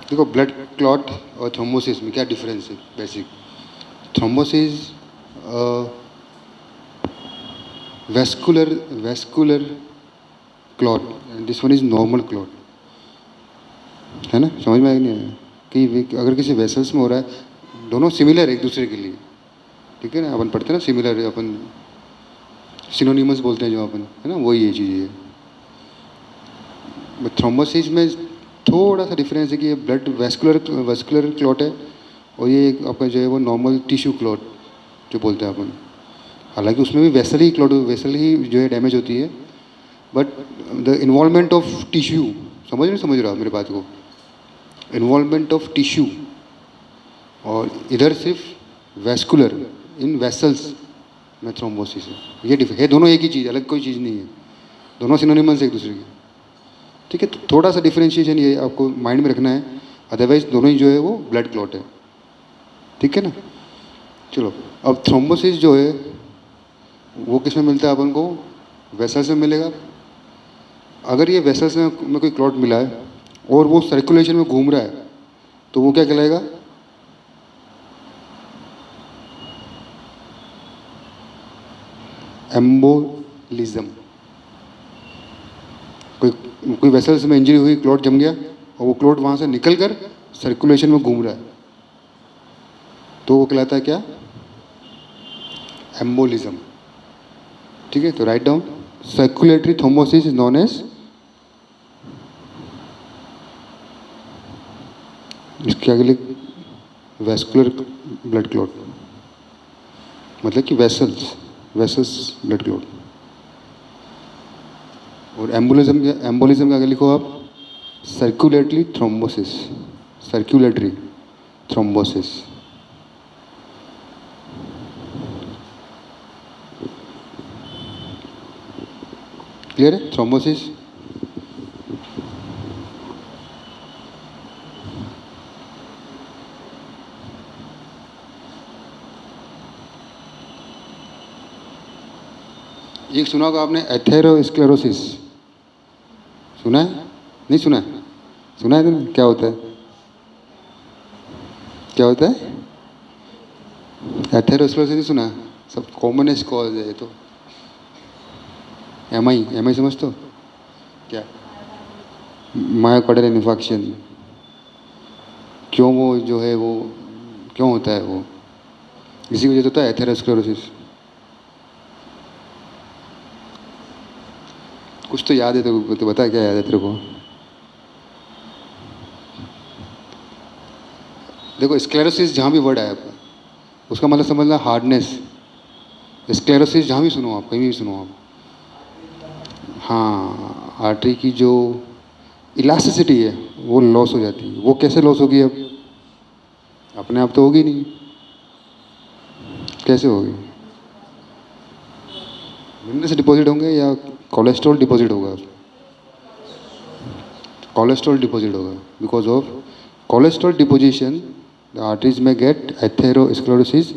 देखो ब्लड क्लॉट और थ्रोम्बोसिस में क्या डिफरेंस है basic. Thrombosis vascular clot, this one is normal clot, है ना। समझ में आया नहीं आया कि अगर किसी वेसल्स में हो रहा है, दोनों सिमिलर है एक दूसरे के लिए, ठीक है ना। अपन पढ़ते हैं ना सिमिलर, अपन सिनोनिमस बोलते हैं जो अपन, है ना, वही ये चीज़ है। थ्रोम्बोसिस में थोड़ा सा डिफरेंस है कि ये ब्लड वेस्कुलर क्लॉट है और ये आपका जो है वो नॉर्मल टिश्यू क्लॉट जो बोलते हैं अपन। हालांकि उसमें भी वेसल ही जो है डैमेज होती है, but the involvement of tissue, समझ रहा मेरे बात को, इन्वॉल्वमेंट ऑफ टिश्यू, और इधर सिर्फ वेस्कुलर इन वेसल्स में थ्रोम्बोसिस है। ये है, दोनों एक ही चीज़, अलग कोई चीज़ नहीं है, दोनों सिनोनिमस एक दूसरे के, ठीक है। तो थोड़ा सा डिफरेंशिएशन ये आपको माइंड में रखना है, अदरवाइज दोनों ही जो है वो ब्लड क्लॉट है, ठीक है ना। चलो अब थ्रोम्बोसिस जो है वो किस में मिलता है अपन को? वेसल्स में मिलेगा। अगर ये वेसल्स में कोई क्लॉट मिला है और वो सर्कुलेशन में घूम रहा है तो वो क्या कहलाएगा? एम्बोलिज्म। कोई वेसल्स में इंजरी हुई, क्लॉट जम गया और वो क्लॉट वहाँ से निकल कर सर्कुलेशन में घूम रहा है तो वो कहलाता है क्या? एम्बोलिज्म, ठीक है। तो right down, circulatory thrombosis is known as, इसके आगे लिख वेस्कुलर ब्लड क्लॉट, मतलब कि वेसल्स ब्लड क्लॉट। और एम्बोलिज्म का आगे लिखो आप सर्कुलेटरी थ्रोम्बोसिस। क्लियर है थ्रोम्बोसिस? एक सुना होगा आपने एथेरोस्क्लेरोसिस, सुना है? नहीं सुना है? सुना है तुमने? क्या होता है? क्या होता है एथेरोस्क्लेरोसिस? नहीं सुना? सब कॉमनेस्ट कॉज है ये तो। एम आई समझते हो क्या? Myocardial infarction. क्यों वो जो है वो क्यों होता है वो? इसी वजह से होता है एथेरोस्क्लेरोसिस। कुछ तो याद है तो बता, क्या याद है तेरे को? देखो स्क्लेरोसिस जहाँ भी वर्ड आया आपका, उसका मतलब समझना हार्डनेस। स्क्लेरोसिस जहाँ भी सुनो आप, कहीं भी सुनो आप, हाँ आर्टरी की जो इलास्टिसिटी है वो लॉस हो जाती है। वो कैसे लॉस होगी? अब अपने आप तो होगी नहीं, कैसे होगी? मिनरल्स डिपॉजिट होंगे या कोलेस्ट्रॉल डिपॉजिट होगा? कोलेस्ट्रॉल डिपॉजिट होगा। Because of cholesterol deposition the arteries में get atherosclerosis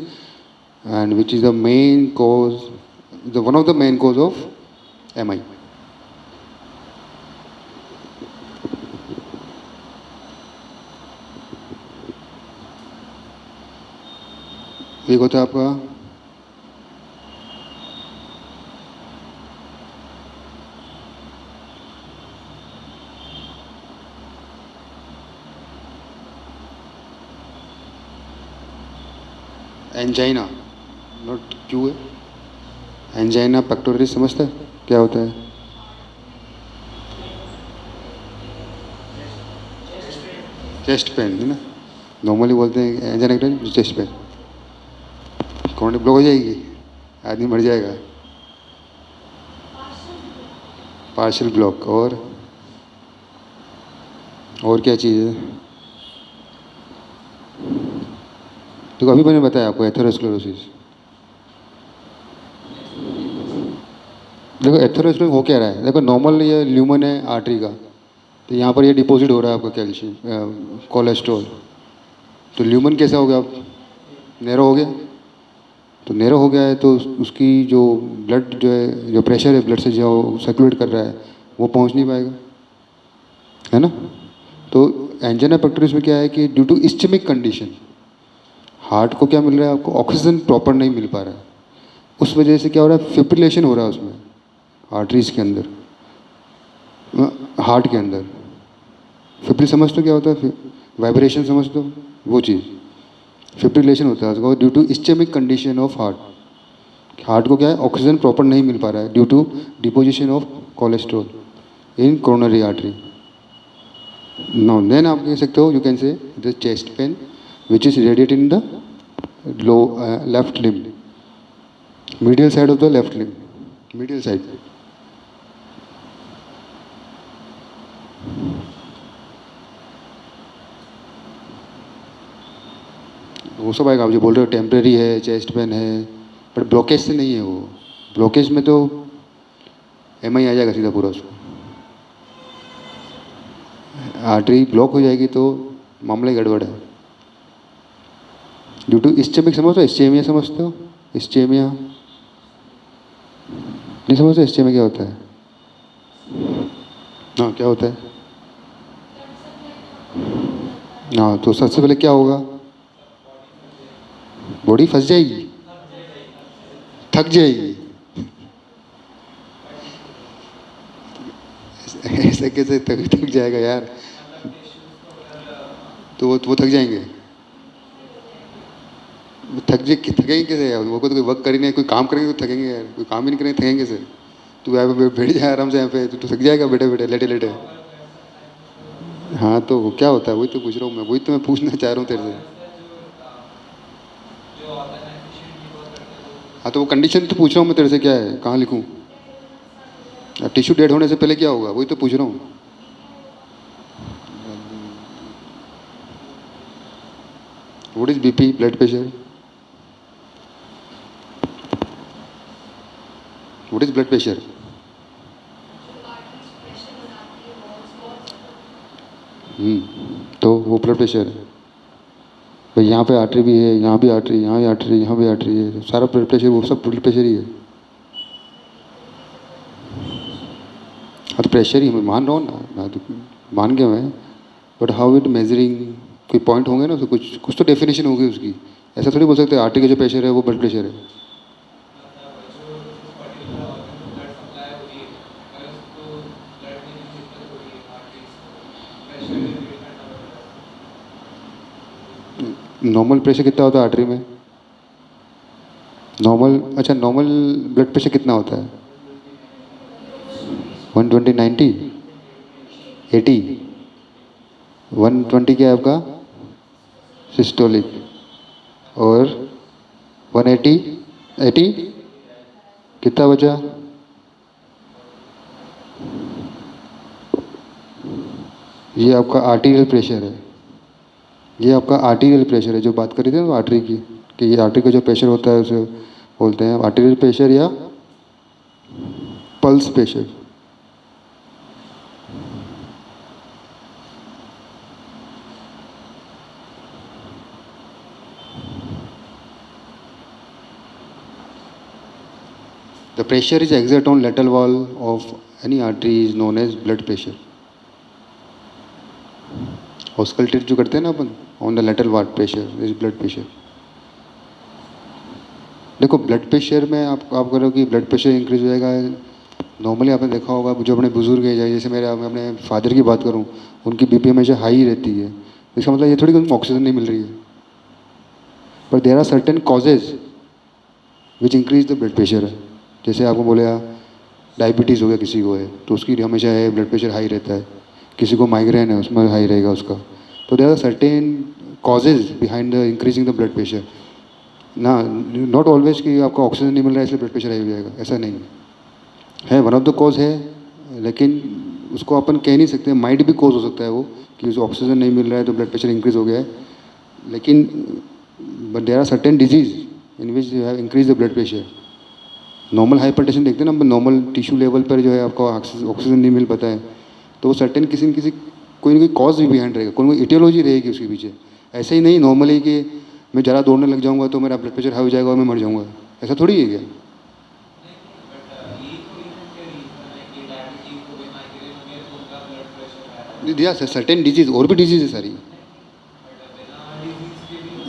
and which is the main cause, the one of the main cause of MI. एक होता है आपका एंजाइना, नॉट क्यू है, एंजाइना पेक्टोरिस, समझता है क्या होता है? चेस्ट पेन है ना, नॉर्मली बोलते हैं एंजाइना, चेस्ट पेन। कौन ब्लॉक हो जाएगी, आदमी मर जाएगा। Partial block. और क्या चीज़ है? तो अभी मैंने बताया आपको एथेरोस्क्लेरोसिस। देखो एथेरोस्क्लेरोसिस हो क्या रहा है, देखो नॉर्मल ये ल्यूमन है आर्टरी का, तो यहाँ पर ये डिपॉजिट हो रहा है आपका कैल्शियम कोलेस्ट्रॉल। तो ल्यूमन कैसा हो गया? अब नैरो हो गया। तो नैरो हो गया है तो उसकी जो ब्लड जो है, जो प्रेशर है ब्लड से जो सर्कुलेट कर रहा है वो पहुँच नहीं पाएगा, है ना? तो एंजाइना पेक्टोरिस में क्या है कि due to ischemic condition heart को क्या मिल रहा है आपको, ऑक्सीजन प्रॉपर नहीं मिल पा रहा है। उस वजह से क्या हो रहा है, फिब्रिलेशन हो रहा है उसमें, आर्टरीज के अंदर, हार्ट के अंदर। फिब्रिल समझ तो क्या होता है? वाइब्रेशन समझ तो, वो चीज़ फिब्रिलेशन होता है उसको due to ischemic condition of heart. Heart को क्या है, ऑक्सीजन प्रॉपर नहीं मिल पा रहा है due to deposition of cholesterol in coronary artery. Now then आप कह सकते हो, you can say the chest pain which is radiate in the low left limb, medial side of the left limb, medial side। वो सब आएगा, आप जो बोल रहे हो टेम्परेरी है, चेस्ट पेन है, बट ब्लॉकेज से नहीं है वो। ब्लॉकेज में तो एमआई आ जाएगा सीधा पूरा उसको। आर्टरी ब्लॉक हो जाएगी तो मामला ही गड़बड़ है। ड्यू टू इस्चेमिक, समझते हो इस्चेमिया? समझते हो इस्चेमिया? नहीं समझते इस्चेमिया क्या होता है? हाँ क्या होता है? हाँ तो सबसे पहले क्या होगा, बॉडी फंस जाएगी, थक जाएगी। ऐसे कैसे थक जाएगा यार? तो वो थक जाएंगे। थकेंगे कैसे यार? वो को तो कोई वर्क करेंगे, कोई काम करेंगे तो थकेंगे यार, कोई काम ही नहीं करेंगे थकेंगे कैसे? तू यहाँ पे बैठ जाए आराम से, यहाँ पे तो थक जाएगा बैठे बैठे लेटे लेटे। हाँ तो क्या होता है, वही तो पूछ रहा हूँ मैं, वही तो मैं पूछना चाह रहा हूँ तेरे से। हाँ तो वो कंडीशन तो पूछ रहा हूँ मैं तेरे से, क्या है, कहाँ लिखूँ? टिश्यू डेड होने से पहले क्या होगा, वही तो पूछ रहा हूँ। What is BP, blood pressure? What is blood pressure? तो वो ब्लड प्रेशर है भाई। यहाँ पे आर्टरी भी है, यहाँ भी आर्टरी, यहाँ भी आर्टरी, यहाँ भी आर्टरी है, सारा ब्लड प्रेशर, वो सब ब्लड प्रेशर ही है। हाँ तो प्रेशर ही मैं मान रहा हूँ ना, मैं तो मान गया मैं, बट हाउ इट मेजरिंग, कोई पॉइंट होंगे ना उसको, कुछ कुछ तो डेफिनेशन होगी उसकी। ऐसा थोड़ी बोल सकते हैं आर्टरी का जो प्रेशर है वो ब्लड प्रेशर है। नॉर्मल प्रेशर कितना होता है आर्टरी में? नॉर्मल, अच्छा नॉर्मल ब्लड प्रेशर कितना होता है? 120, 90, 80? 120 क्या है आपका सिस्टोलिक, और 180, 80 कितना बचा? ये आपका आर्टीरियल प्रेशर है। ये आपका आर्टीरियल प्रेशर है, जो बात करी थी ना आर्टरी की, कि ये आर्टरी का जो प्रेशर होता है उसे बोलते हैं आर्टीरियल प्रेशर या pulse pressure. The pressure is exerted on lateral wall of any artery is known as blood pressure. Auscultate जो करते हैं ना अपन ऑन द लेटरल वाल प्रेशर इज ब्लड प्रेशर। देखो ब्लड प्रेशर में आप करो कि ब्लड प्रेशर इंक्रीज हो जाएगा, नॉर्मली आपने देखा होगा जो अपने बुजुर्ग है, जैसे मैं अपने फादर की बात करूं, उनकी बीपी हमेशा हाई ही रहती है। इसका मतलब ये थोड़ी कि उनको ऑक्सीजन नहीं मिल रही है, पर there are certain causes which increase the blood pressure. जैसे आपको बोले डायबिटीज़ हो गया किसी को है तो उसकी हमेशा है ब्लड प्रेशर हाई रहता है, किसी को माइग्रेन है उसमें हाई रहेगा उसका। तो there are certain causes behind the increasing the blood pressure ना, नॉट ऑलवेज कि आपको ऑक्सीजन नहीं मिल रहा है इसलिए ब्लड प्रेशर हाई हो जाएगा, ऐसा नहीं है। वन ऑफ द कॉज है, लेकिन उसको अपन कह नहीं सकते, माइट भी कॉज हो सकता है वो कि जो ऑक्सीजन नहीं मिल रहा है तो ब्लड प्रेशर इंक्रीज हो गया है। लेकिन but there are certain disease in which you have increase the blood pressure. Normal hypertension देखते हैं ना, नॉर्मल टिश्यू लेवल पर जो है आपको ऑक्सीजन नहीं मिल पाता है, तो वो सर्टेन किसी न किसी कोई ना कोई कॉज भी बिहाइंड रहेगा, कोई ना कोई इटियोलॉजी रहेगी उसके पीछे। ऐसे ही नहीं नॉर्मली कि मैं ज़्यादा दौड़ने लग जाऊंगा तो मेरा ब्लड प्रेशर हाई हो जाएगा और मैं मर जाऊंगा, ऐसा थोड़ी है क्या? दिया सर्टेन डिजीज, और भी डिजीज है सारी,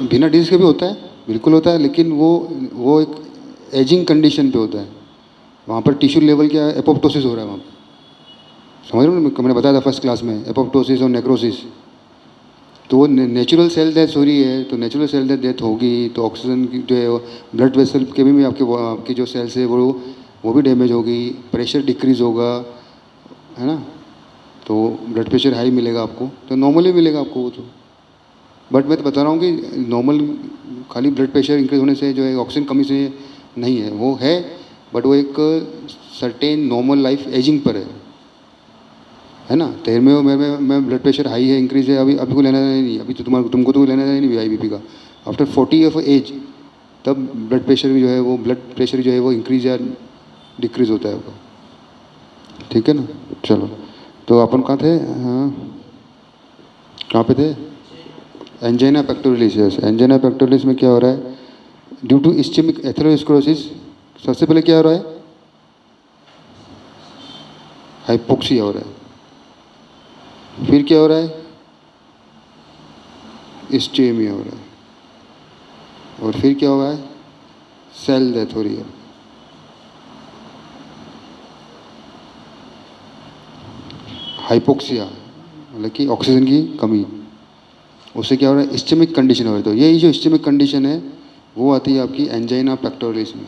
बिना डिजीज के भी होता है, बिल्कुल होता है, लेकिन वो एक एजिंग कंडीशन पे होता है, वहाँ पर टिश्यू लेवल क्या एपोप्टोसिस हो रहा है वहाँ पर। समझ रहे हो ना, मैंने बताया था फर्स्ट क्लास में एपोप्टोसिस और नेक्रोसिस। तो वो नेचुरल सेल डेथ हो रही है, तो नेचुरल सेल डेथ होगी तो ऑक्सीजन की जो है ब्लड वेसल के भी आपकी जो सेल्स है वो भी डैमेज होगी, प्रेशर डिक्रीज होगा, है ना, तो ब्लड प्रेशर हाई मिलेगा आपको, तो नॉर्मली मिलेगा आपको वो तो। बट मैं तो बता रहा हूँ कि नॉर्मल खाली ब्लड प्रेशर इंक्रीज होने से जो है ऑक्सीजन कमी से नहीं है, वो है, बट वो एक सर्टेन नॉर्मल लाइफ एजिंग पर है ना। तेरे में मैं ब्लड प्रेशर हाई है इंक्रीज है, अभी अभी को लेना देना नहीं, अभी तो तुमको तो लेना देना नहीं हाई बीपी का। आफ्टर 40 ऑफ एज तब ब्लड प्रेशर भी जो है वो ब्लड प्रेशर जो है वो इंक्रीज या डिक्रीज होता है वो, ठीक है ना। चलो, तो अपन कहाँ थे? हाँ, कहाँ पे थे? एंजाइना पेक्टोरियलिस। यस, एंजाइना पेक्टोरियलिस में क्या हो रहा है? ड्यू टू इस्चेमिक एथेरोस्क्लेरोसिस सबसे पहले क्या हो रहा है? हाइपोक्सिया हो रहा है। फिर क्या हो रहा है? इस्चेमिया हो रहा है। और फिर क्या हो रहा है? सेल डेथ हो रही है। हाइपोक्सिया मतलब कि ऑक्सीजन की कमी, उससे क्या हो रहा है? इस्चेमिक कंडीशन हो रही है। तो यही जो इस्चेमिक कंडीशन है वो आती है आपकी एंजाइना पेक्टोरियलिस में,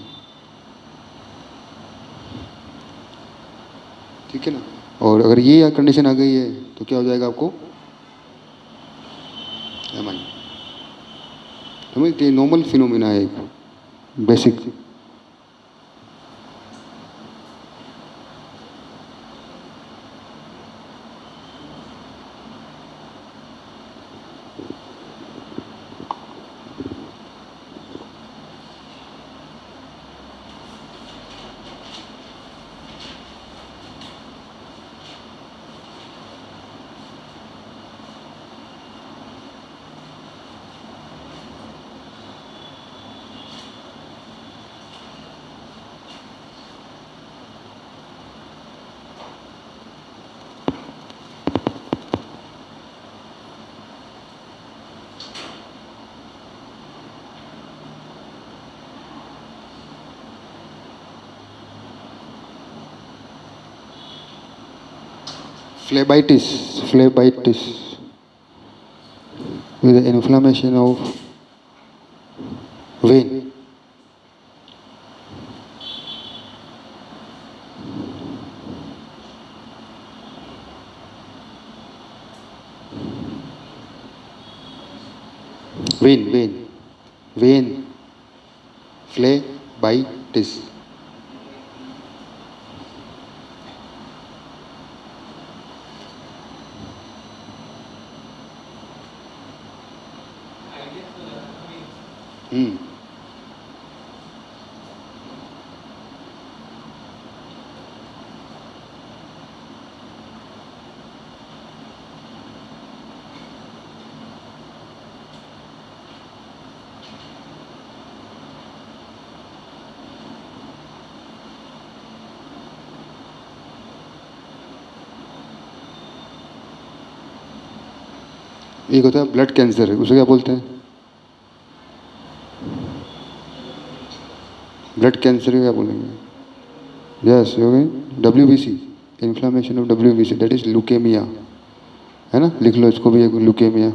ठीक है ना। और अगर ये कंडीशन आ गई है तो क्या हो जाएगा आपको? एम आई नॉर्मल फिनोमिना है एक basic. Phlebitis with the inflammation of vein, when when phlebitis. एक होता है ब्लड कैंसर, उसे क्या बोलते हैं? ब्लड कैंसर को क्या बोलेंगे? यस, हो गई। WBC, inflammation of WBC, that is leukaemia, है ना? लिख लो इसको भी, एक ल्यूकेमिया।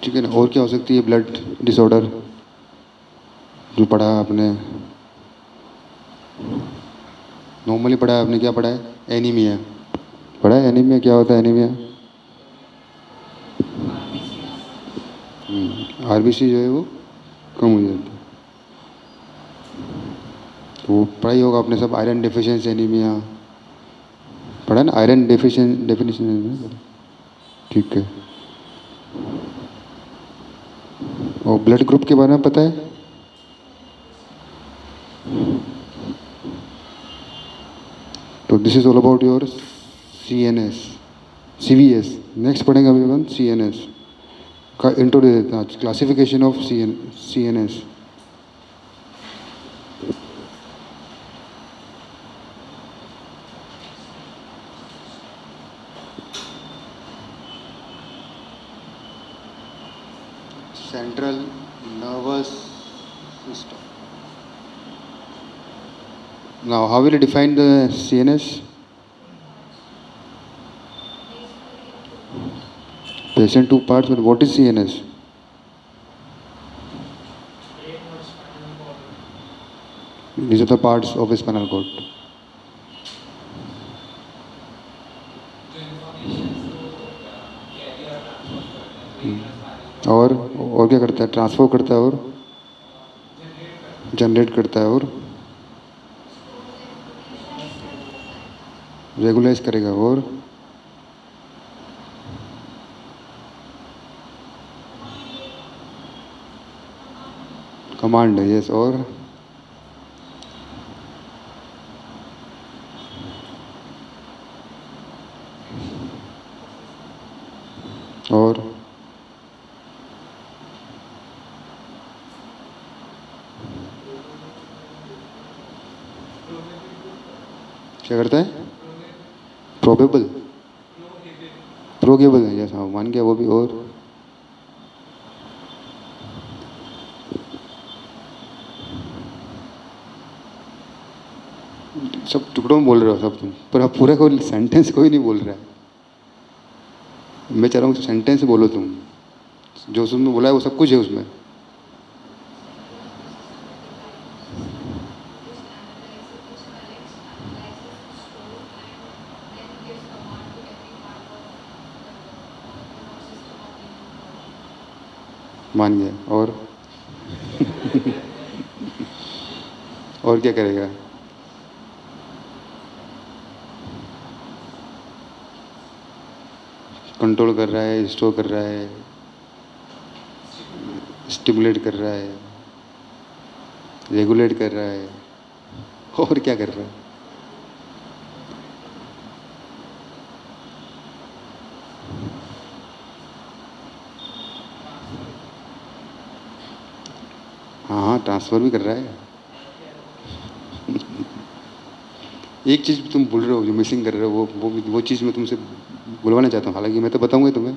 ठीक है ना? और क्या हो सकती है ब्लड डिसऑर्डर जो पढ़ा है आपने? नॉर्मली पढ़ा है आपने, क्या पढ़ा है? एनीमिया पढ़ा है। एनीमिया क्या होता है? एनीमिया RBC जो है वो कम हो जाती है। तो पढ़ा ही होगा आपने सब, आयरन डेफिशिएंसी एनीमिया पढ़ा है ना? Iron definition. ठीक है। और ब्लड ग्रुप के बारे में पता है? तो this is all about your CNS CVS। Next पढ़ेंगे अभी अपन CNS का इंट्रो दे देते हैं आज, classification of CNS। Central nervous system. Now how will you define the CNS? Patient two parts, but what is CNS? These are the parts of a spinal cord. और क्या करता है? ट्रांसफर करता है और जनरेट करता है और रेगुलाइज करेगा और कमांड है। यस, और क्या करता है? प्रोबेबल प्रोगेबल है। यस, हाँ मान गया वो भी। और सब टुकड़ों में बोल रहे हो सब तुम, पर अब पूरा कोई सेंटेंस कोई नहीं बोल रहा है। मैं चाह रहा हूँ सेंटेंस बोलो तुम, जो तुमने बोला है वो सब कुछ है उसमें। मान गया। और क्या करेगा? कंट्रोल कर रहा है, स्टोर कर रहा है, स्टिमुलेट कर रहा है, रेगुलेट कर रहा है, और क्या कर रहा है? हाँ हाँ, ट्रांसफर भी कर रहा है। एक चीज़ तुम भूल रहे हो, जो मिसिंग कर रहे हो, वो चीज़ मैं तुमसे बुलवाना चाहता हूँ। हालांकि मैं तो बताऊंगा ही तुम्हें।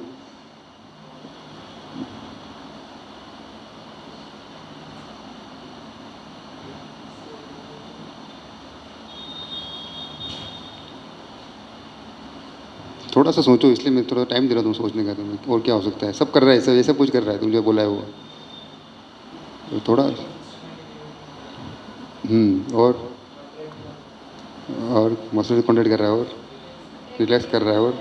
थोड़ा सा सोचो, इसलिए मैं थोड़ा टाइम दे रहा हूँ तुम सोचने का। तुम्हें और क्या हो सकता है? सब कर रहा है, सब ये सब कुछ कर रहा है, तुम जो बोला है वो। तो थोड़ा और मसल कॉन्ट्रैक्ट कर रहा है, और रिलैक्स कर रहा है, और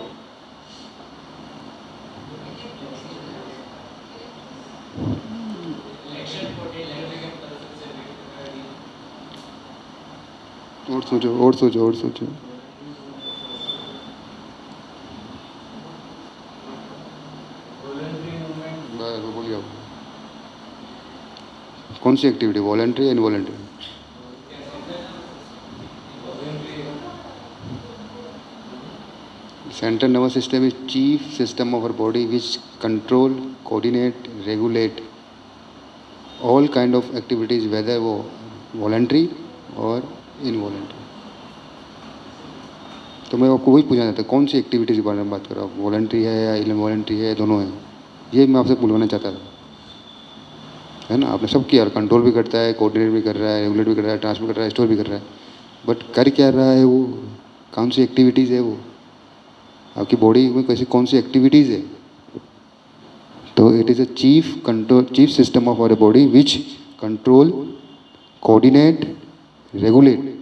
सोचो और सोचो और सोचो। Voluntary movement. बस वो बोलिए आप। कौन सी एक्टिविटी, वॉलंटरी या involuntary? Central nervous system is chief system of our body which control, coordinate, regulate all kind of activities, whether वो voluntary और involuntary। तो मैं आपको वही पूछना चाहता, कौन सी एक्टिविटीज़ के बारे में बात कर रहा हूँ, वॉलंटरी है या इनवॉलंटरी है, दोनों है? ये मैं आपसे पूछना चाहता था, है ना? आपने सब किया, कंट्रोल भी करता है, कोऑर्डिनेट भी कर रहा है, रेगुलेट भी कर रहा है, ट्रांसमिट कर रहा है, स्टोर भी कर रहा है, बट कर क्या रहा है वो? कौन सी एक्टिविटीज़ है वो? आपकी बॉडी में कैसी कौन सी एक्टिविटीज़ है? तो it is a chief control, chief system of our body which control, coordinate, regulate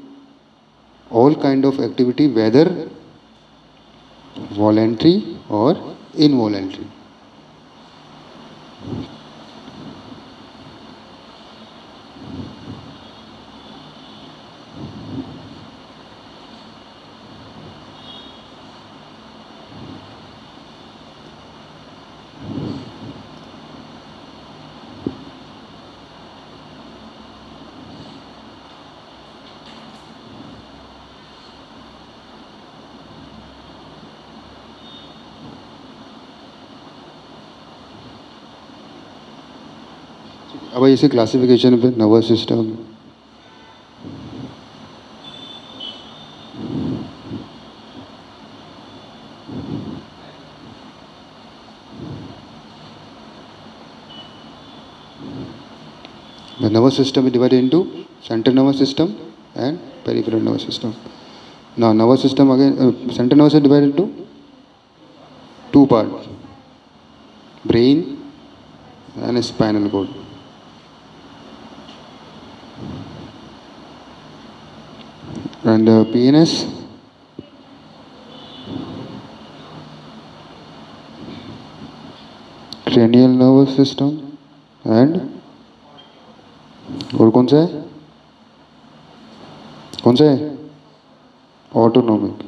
all kind of activity whether voluntary or involuntary। अब इसे क्लासिफिकेशन पे nervous system, the nervous system is divided into central nervous system and peripheral nervous system. Now nervous system again, central nervous is divided into two parts, brain and spinal cord। And PNS, cranial nervous system and और कौन सा है, कौन सा है? Autonomic.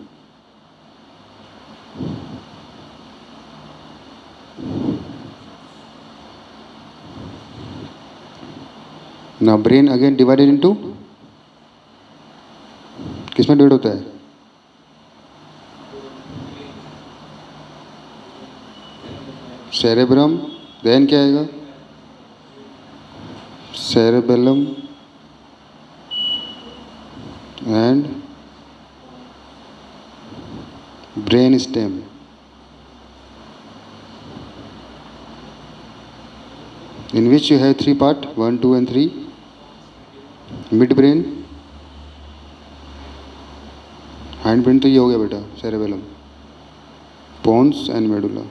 ना brain again divided into, किसमें divide होता है? सेरेब्रम, देन क्या आएगा? Cerebellum and brain stem. In which you have three part, 1, 2 and 3, midbrain, hindbrain तो ये हो गया बेटा, cerebellum, pons and medulla।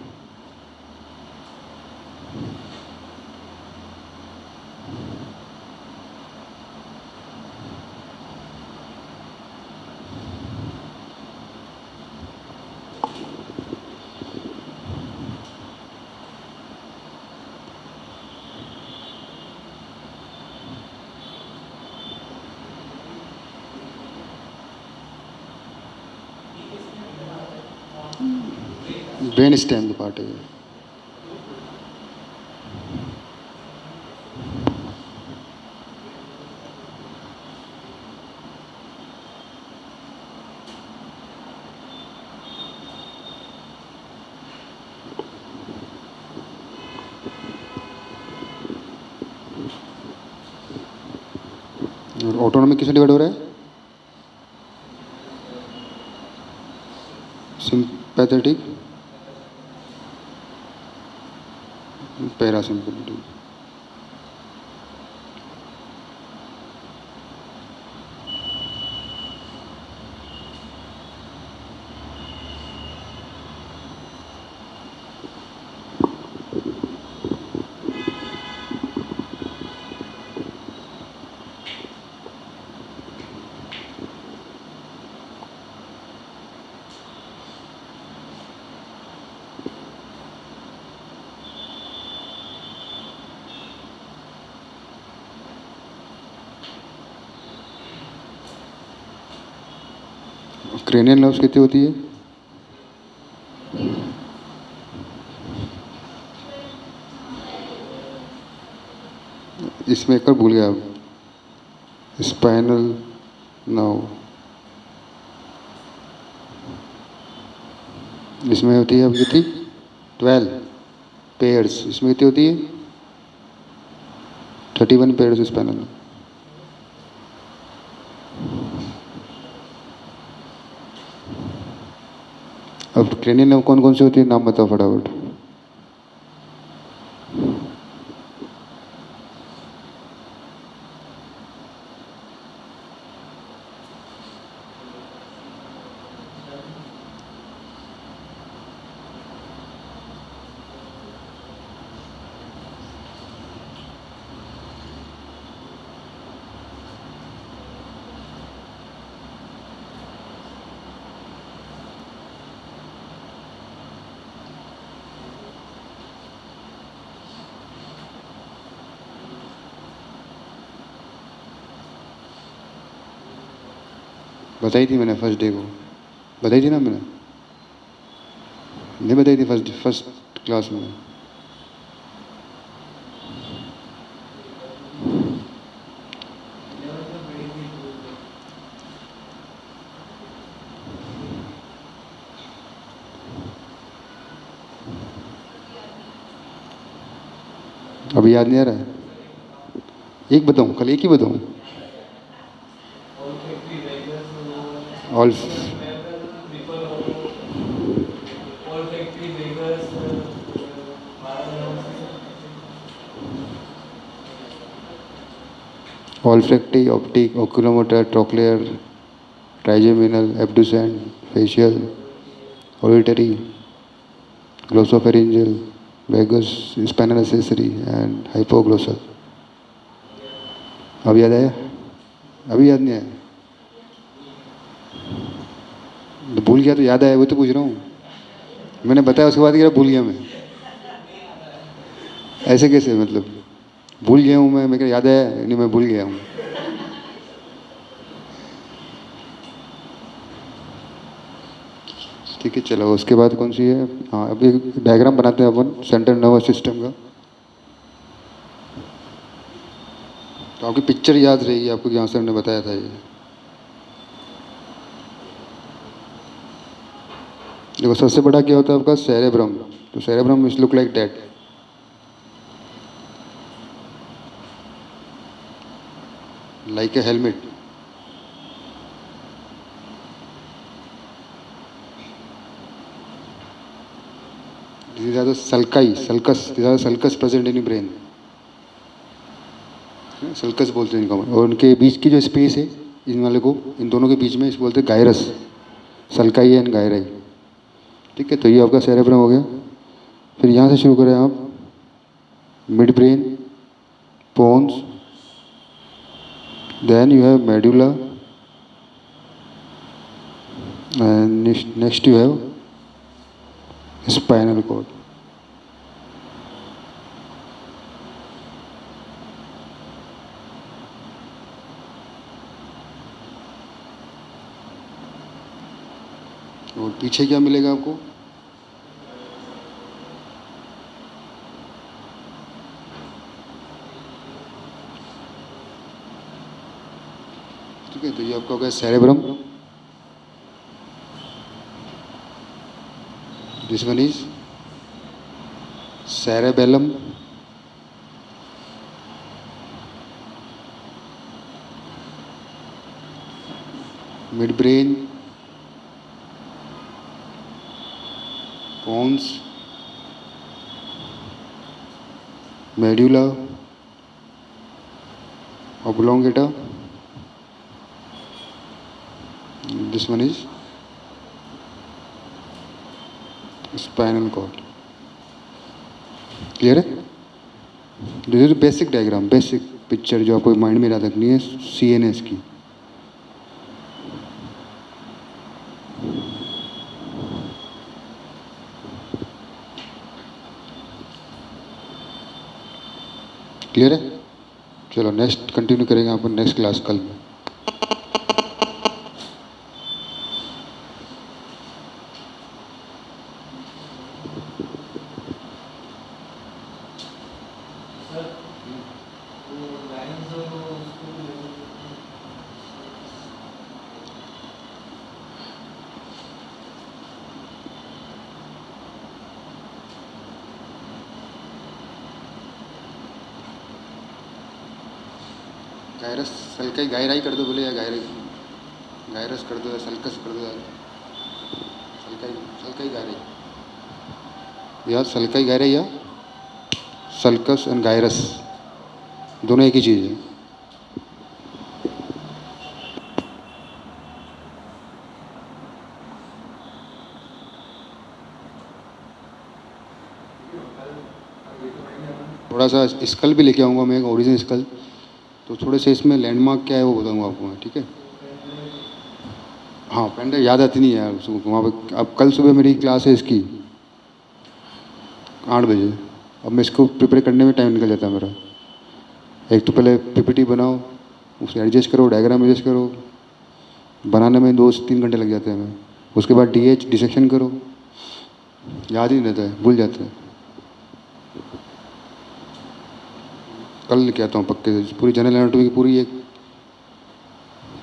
Brain stem का पार्ट है ये। और ऑटोनॉमिक किसमें डिवाइड हो रहा है? Sympathetic, parasympathetic. क्रेनियल नर्व्स कितनी होती है? इसमें एक और भूल गया आप, स्पाइनल नर्व, इसमें होती है अब कितनी? 12 पेयर्स। इसमें कितनी होती है? 31 पेयर्स स्पाइनल। अब क्रेनियल नर्व कौन कौन सी होती है, नाम बताओ फटाफट। बताई थी मैंने फर्स्ट डे को, बताई थी ना मैंने? नहीं बताई थी फर्स्ट क्लास में? अभी याद नहीं आ रहा है? एक बताऊं, कल एक ही बताऊं? All olfactory, optic, oculomotor, trochlear, trigeminal, abducent, facial, auditory, glossopharyngeal, vagus, spinal accessory and hypoglossal। अब याद आया? अभी याद नहीं आया? तो भूल गया तो याद आया, वो तो पूछ रहा हूँ। मैंने बताया उसके बाद क्या भूल गया मैं? ऐसे कैसे, मतलब भूल गया हूँ मैं क्या याद आया नहीं, मैं भूल गया हूँ। ठीक है चलो, उसके बाद कौन सी है? हाँ अभी डायग्राम बनाते हैं अपन सेंट्रल नर्वस सिस्टम का। तो आपकी पिक्चर याद रहेगी आपको, यहाँ से हमने बताया था ये। देखो सबसे बड़ा क्या होता है आपका? सेरेब्रम। तो cerebrum is look like that, like a helmet. These are the sulci, sulcus, these are the sulcus present in the brain। Sulcus बोलते हैं इनको, और उनके बीच की जो स्पेस है इन वाले को, इन दोनों के बीच में इसको बोलते हैं गायरस, सल्काई एंड गायराई। ठीक है, तो ये आपका सेरेब्रम हो गया। फिर यहाँ से शुरू करें आप, mid brain, pons, then you have medulla, and next you have spinal cord. और पीछे क्या मिलेगा आपको? ठीक है, तो ये आपका हो गया cerebrum. This one is cerebellum, midbrain, pons, medulla oblongata, this one is spinal cord। Clear है? This is basic diagram, basic picture जो आपको माइंड में याद रखनी है सीएनएस की। क्लियर है? चलो नेक्स्ट कंटिन्यू करेंगे अपन नेक्स्ट क्लास कल में। गायरस सल्काई गायराई कर दो बोले, या गायराई गायरस कर दो, या सल्कस कर दो, या सल्काई सल्काई गायराई, या सल्काई गायराई, या सल्कस एंड गायरस दोनों एक ही चीज़ है। थोड़ा सा स्कल भी लेके आऊँगा मैं, एक ओरिजिनल स्कल, तो थोड़े से इसमें लैंडमार्क क्या है वो बताऊँगा आपको मैं, ठीक है। हाँ, पेन याद आती नहीं है यार उसको वहाँ पे। अब कल सुबह मेरी क्लास है इसकी 8 बजे। अब मैं इसको प्रिपेयर करने में टाइम निकल जाता है मेरा। एक तो पहले पीपीटी बनाओ, उसे एडजस्ट करो, डायग्राम एडजस्ट करो, बनाने में 2 से 3 घंटे लग जाते हैं हमें। उसके बाद डीएच डिसेक्शन करो, याद ही नहीं रहता है, भूल जाते हैं। कल लेके आता हूँ पक्के से, पूरी जनरल एनाटॉमी की पूरी एक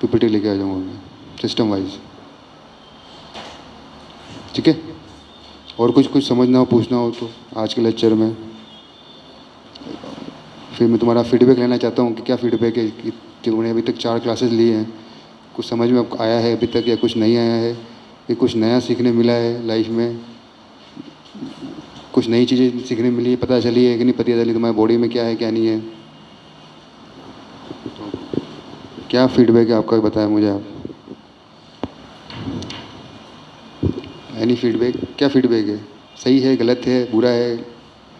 पीपीटी लेके आ जाऊँगा मैं, सिस्टम वाइज, ठीक है। और कुछ समझना हो, पूछना हो तो आज के लेक्चर में। फिर मैं तुम्हारा फीडबैक लेना चाहता हूँ कि क्या फीडबैक है कि तुमने अभी तक 4 क्लासेस लिए हैं, कुछ समझ में आपको आया है अभी तक, या कुछ नहीं आया है, कि कुछ नया सीखने मिला है लाइफ में, कुछ नई चीज़ें सीखने मिली है, पता चली है कि नहीं पता चली, तुम्हारी बॉडी में क्या है क्या नहीं है। तो क्या फीडबैक है आपका, बताया मुझे आप। एनी फीडबैक, क्या फीडबैक है, सही है, गलत है, बुरा है,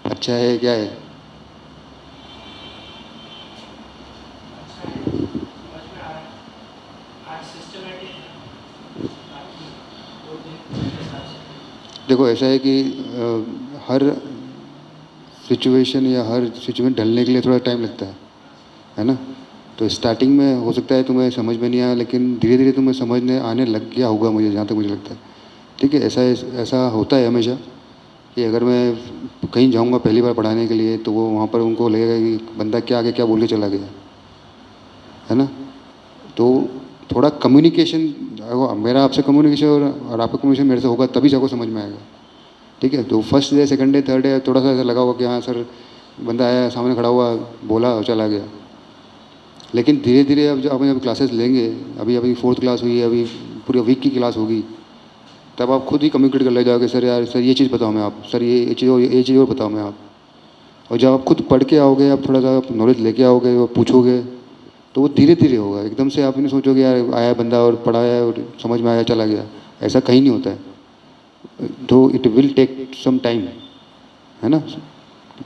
अच्छा है, क्या है। देखो ऐसा है कि हर सिचुएशन या हर सिचुएशन ढलने के लिए थोड़ा टाइम लगता है ना। तो स्टार्टिंग में हो सकता है तुम्हें समझ में नहीं आया, लेकिन धीरे धीरे तुम्हें समझने आने लग गया होगा, मुझे जहाँ तक मुझे लगता है, ठीक है। ऐसा होता है हमेशा कि अगर मैं कहीं जाऊँगा पहली बार पढ़ाने के लिए, तो वो वहाँ पर उनको लगेगा कि बंदा क्या आगे क्या बोल के चला गया, है ना। तो थोड़ा कम्युनिकेशन, मेरा आपसे कम्युनिकेशन और आपका कम्युनिकेशन मेरे से होगा, तभी सबको समझ में आएगा, ठीक है। तो first day, second day, third day थोड़ा सा ऐसा लगा होगा कि हाँ सर, बंदा आया सामने खड़ा हुआ, बोला और चला गया। लेकिन धीरे धीरे अब जब क्लासेस लेंगे, अभी अभी 4th क्लास हुई है, अभी पूरी वीक की क्लास होगी, तब आप खुद ही कम्युनिकेट कर ले जाओगे, सर यार सर ये चीज़ बताओ मैं, आप सर ये चीज़ और बताओ मैं आप। और जब आप खुद पढ़ के आओगे, आप थोड़ा सा नॉलेज लेके आओगे और पूछोगे, तो वो धीरे धीरे होगा। एकदम से आप नहीं सोचोगे यार आया बंदा और पढ़ाया और समझ में आया चला गया, ऐसा कहीं नहीं होता है। तो it will take some time, है ना,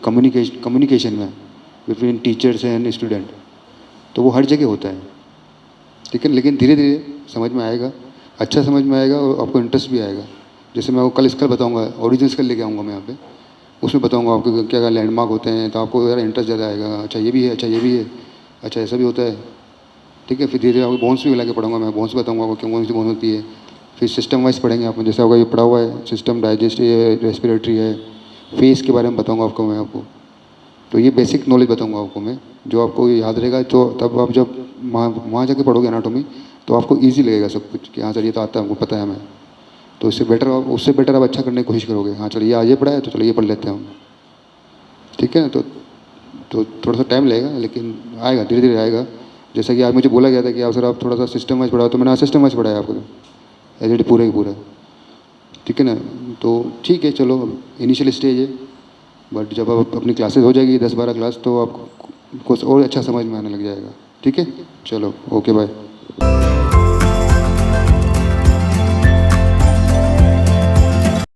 कम्युनिकेशन में बिटवीन टीचर्स एंड स्टूडेंट, तो वो हर जगह होता है, ठीक है। लेकिन धीरे धीरे समझ में आएगा, अच्छा समझ में आएगा, और आपको इंटरेस्ट भी आएगा। जैसे मैं आपको कल स्कल बताऊंगा, ओरिजिनल स्कल लेके आऊँगा मैं यहाँ पे, उसमें बताऊंगा आपको क्या क्या लैंडमार्क होते हैं, तो आपको ज़रा इंटरेस्ट ज़्यादा आएगा। अच्छा ये भी है, अच्छा ये भी है, अच्छा ऐसा भी होता है, ठीक है। फिर धीरे धीरे आपको बोन्स भी मिला के पढ़ूंगा मैं, बोन्स बताऊंगा आपको क्यों कौन सी बोन होती है। फिर सिस्टम वाइज पढ़ेंगे आप, जैसे होगा ये पढ़ा हुआ है, सिस्टम डाइजेस्टिव है, रेस्पिरेटरी है, फेस के बारे में बताऊंगा आपको मैं आपको। तो ये बेसिक नॉलेज बताऊंगा आपको मैं, जो आपको याद रहेगा। तो तब आप जब वहाँ जाके पढ़ोगे एनाटॉमी, तो आपको ईजी लगेगा सब कुछ कि हाँ सर ये तो आता है, हमको पता है हमें। तो उससे बेटर आप अच्छा करने की कोशिश करोगे। हाँ चलो ये आज ये पढ़ा है, तो चलो ये पढ़ लेते हैं हम, ठीक है। तो थोड़ा सा टाइम लगेगा, लेकिन आएगा, धीरे धीरे आएगा। जैसा कि आज मुझे बोला गया था कि आप सर आप थोड़ा सा सिस्टम वाइज पढ़ाओ, तो मैंने आज सिस्टम वाइज पढ़ाया आपको एज इट पूरे की पूरा, ठीक है ना। तो ठीक है, चलो इनिशियल स्टेज है, बट जब आप अपनी क्लासेस हो जाएगी 10-12 क्लास, तो आपको कुछ और अच्छा समझ में आने लग जाएगा, ठीक है। चलो ओके बाय।